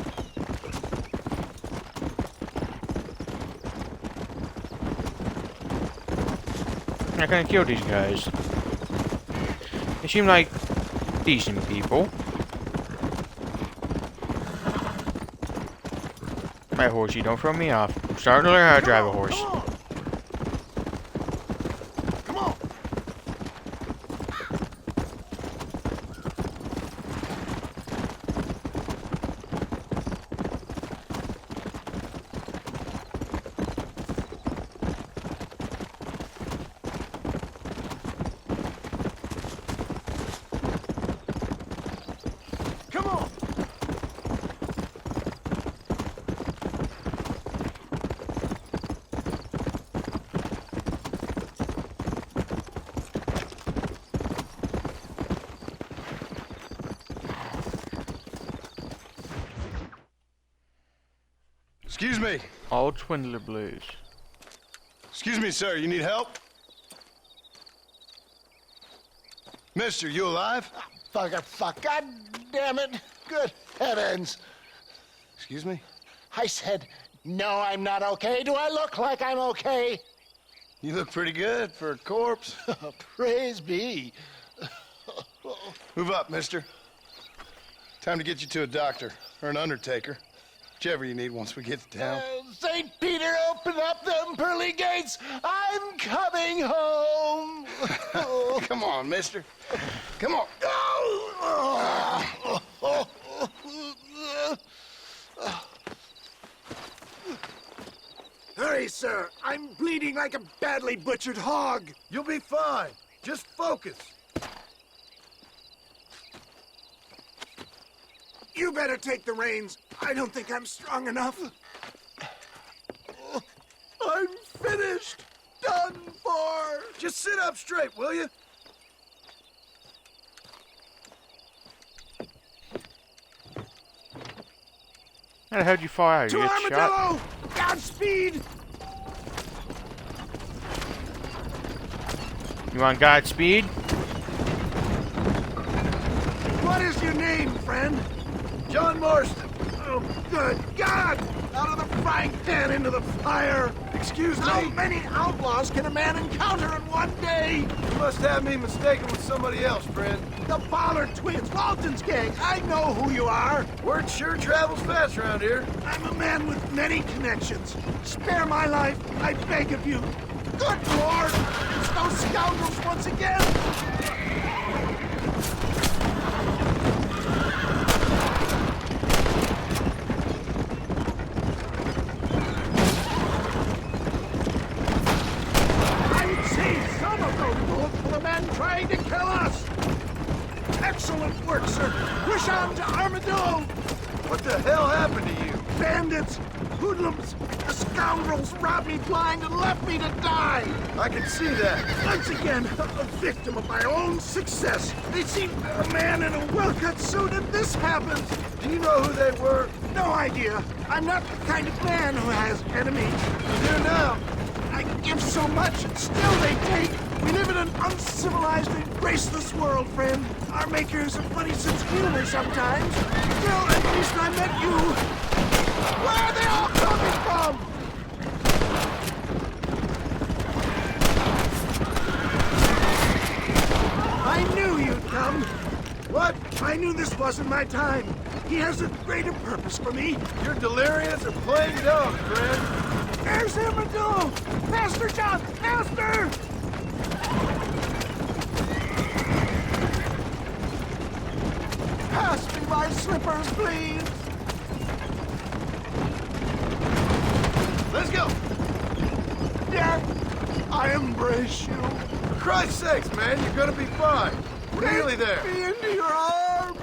I'm not gonna kill these guys. They seem like decent people. My horsey, don't throw me off. I'm starting to learn how to drive a horse. Come on. Come on. Excuse me. Old Swindler Blues. Excuse me, sir. You need help? Mister, you alive? Fuck. God damn it. Good heavens. Excuse me? I said, no, I'm not okay. Do I look like I'm okay? You look pretty good for a corpse. Praise be. Move up, mister. Time to get you to a doctor or an undertaker. Whichever you need once we get to town. St. Peter, open up them pearly gates. I'm coming home. Come on, mister. Come on. Hurry, sir. I'm bleeding like a badly butchered hog. You'll be fine. Just focus. You better take the reins. I don't think I'm strong enough. I'm finished. Done for. Just sit up straight, will you? How the hell did you fall out? To You get shot? Armadillo! Godspeed! You want Godspeed? What is your name, friend? John Marston. Oh, good God! Out of the frying pan into the fire! Excuse me? How many outlaws can a man encounter in one day? You must have me mistaken with somebody else, friend. The Pollard twins, Walton's gang. I know who you are. Word sure travels fast around here. I'm a man with many connections. Spare my life, I beg of you. Good Lord! It's those scoundrels once again! Trying to kill us! Excellent work, sir. Push on to Armadillo! What the hell happened to you? Bandits! Hoodlums! The scoundrels robbed me blind and left me to die! I can see that. Once again, a victim of my own success. They see a man in a well-cut suit and this happens. Do you know who they were? No idea. I'm not the kind of man who has enemies. You do now. I give so much and still they take. We live in an uncivilized and graceless world, friend. Our makers have funny sense of humor sometimes. Still, at least I met you. Where are they all coming from? I knew you'd come. What? I knew this wasn't my time. He has a greater purpose for me. You're delirious and plain dumb, friend. There's Armadillo! Master John! Master! Pass me my slippers, please! Let's go! Death, I embrace you. For Christ's sakes, man, you're gonna be fine. We're nearly there. Take me into your arms!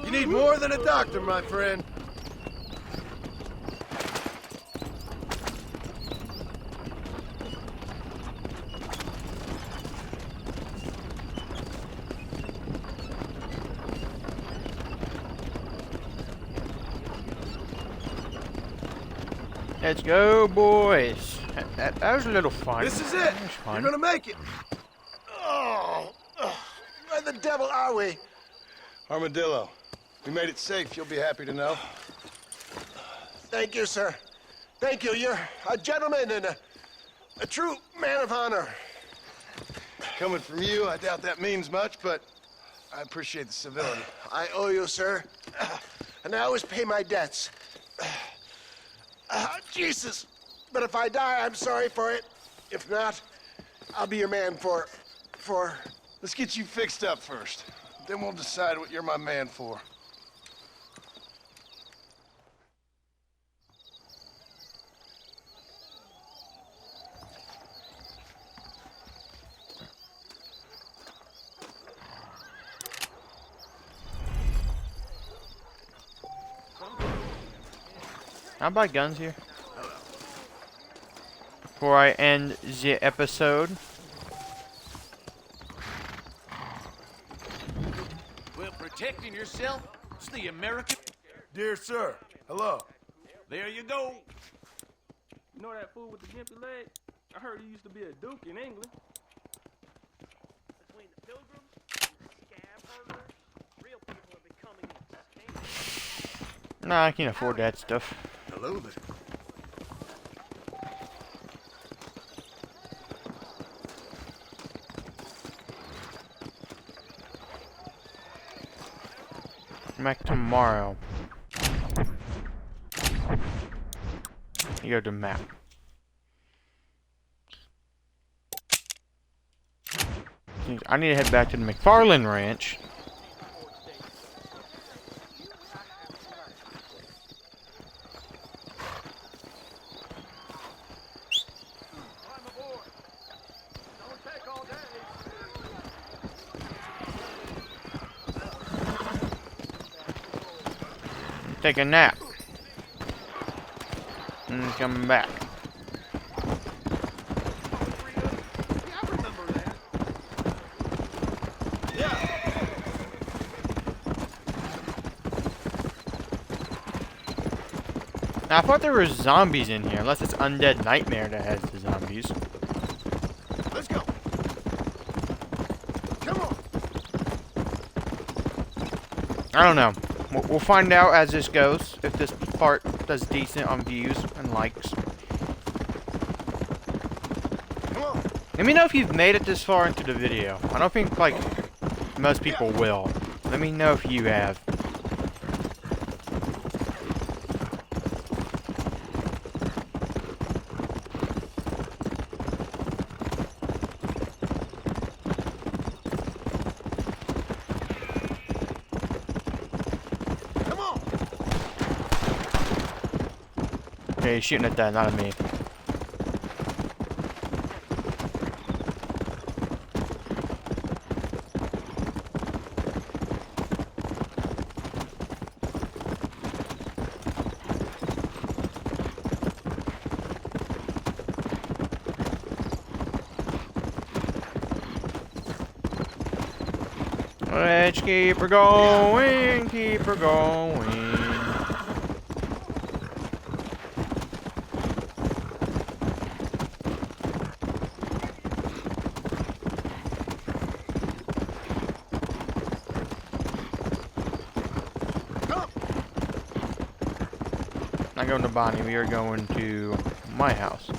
You need more than a doctor, my friend. Let's go, boys. That was a little fun. This is it. That was fun. You're gonna make it. Where the devil are we? Armadillo. We made it safe, you'll be happy to know. Thank you, sir. Thank you. You're a gentleman and a true man of honor. Coming from you, I doubt that means much, but I appreciate the civility. I owe you, sir. And I always pay my debts. Jesus. But if I die, I'm sorry for it. If not, I'll be your man for... Let's get you fixed up first. Then we'll decide what you're my man for. I'll buy guns here. Before I end the episode. Well, protecting yourself? It's the American... Dear sir, hello. There you go. You know that fool with the gimpy leg? I heard he used to be a duke in England. Between the pilgrims and the scab herders, real people are becoming extinct. Nah, I can't afford that stuff. Hello there. Back tomorrow. You go to map. I need to head back to the McFarland Ranch. Take a nap. And come back. Now, I thought there were zombies in here, unless it's Undead Nightmare that has the zombies. Let's go. Come on. I don't know. We'll find out as this goes, if this part does decent on views and likes. Come on. Let me know if you've made it this far into the video. I don't think, like, most people will. Let me know if you have. Okay, he's shooting at that, not at me. Let's keep her going, keep her going. Not going to Bonnie, we are going to my house.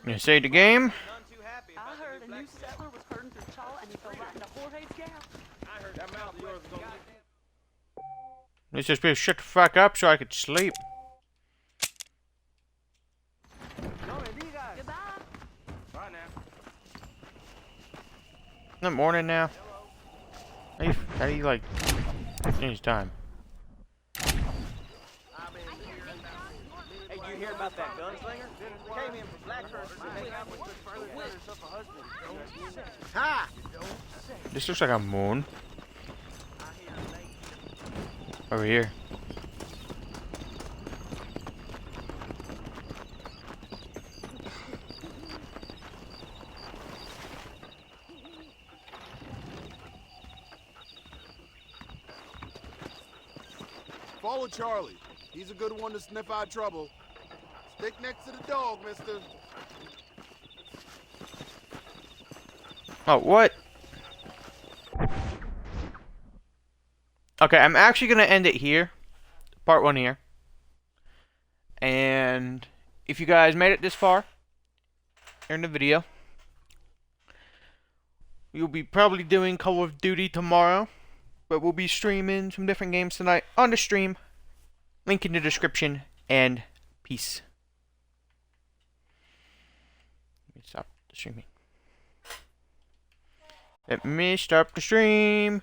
You say the game? I heard a new settler was herding through Chaw and he fell right into Jorge's Gap. I heard that mouth of yours was gonna get... Let's just be shut the fuck up so I could sleep. Goodbye. Bye now. Isn't it morning now? How do you like change time? Hey, did you hear about that gunslinger? Came in from Blackhurst to hang out with good friend and had herself a husband. Ha! This looks like a moon. Over here. Follow Charlie. He's a good one to sniff out trouble. Stick next to the dog, mister. Oh, what? Okay, I'm actually going to end it here. Part 1 here. And if you guys made it this far in the video, we'll be probably doing Call of Duty tomorrow. But we'll be streaming some different games tonight on the stream. Link in the description. And peace. Let me stop the streaming. Let me stop the stream.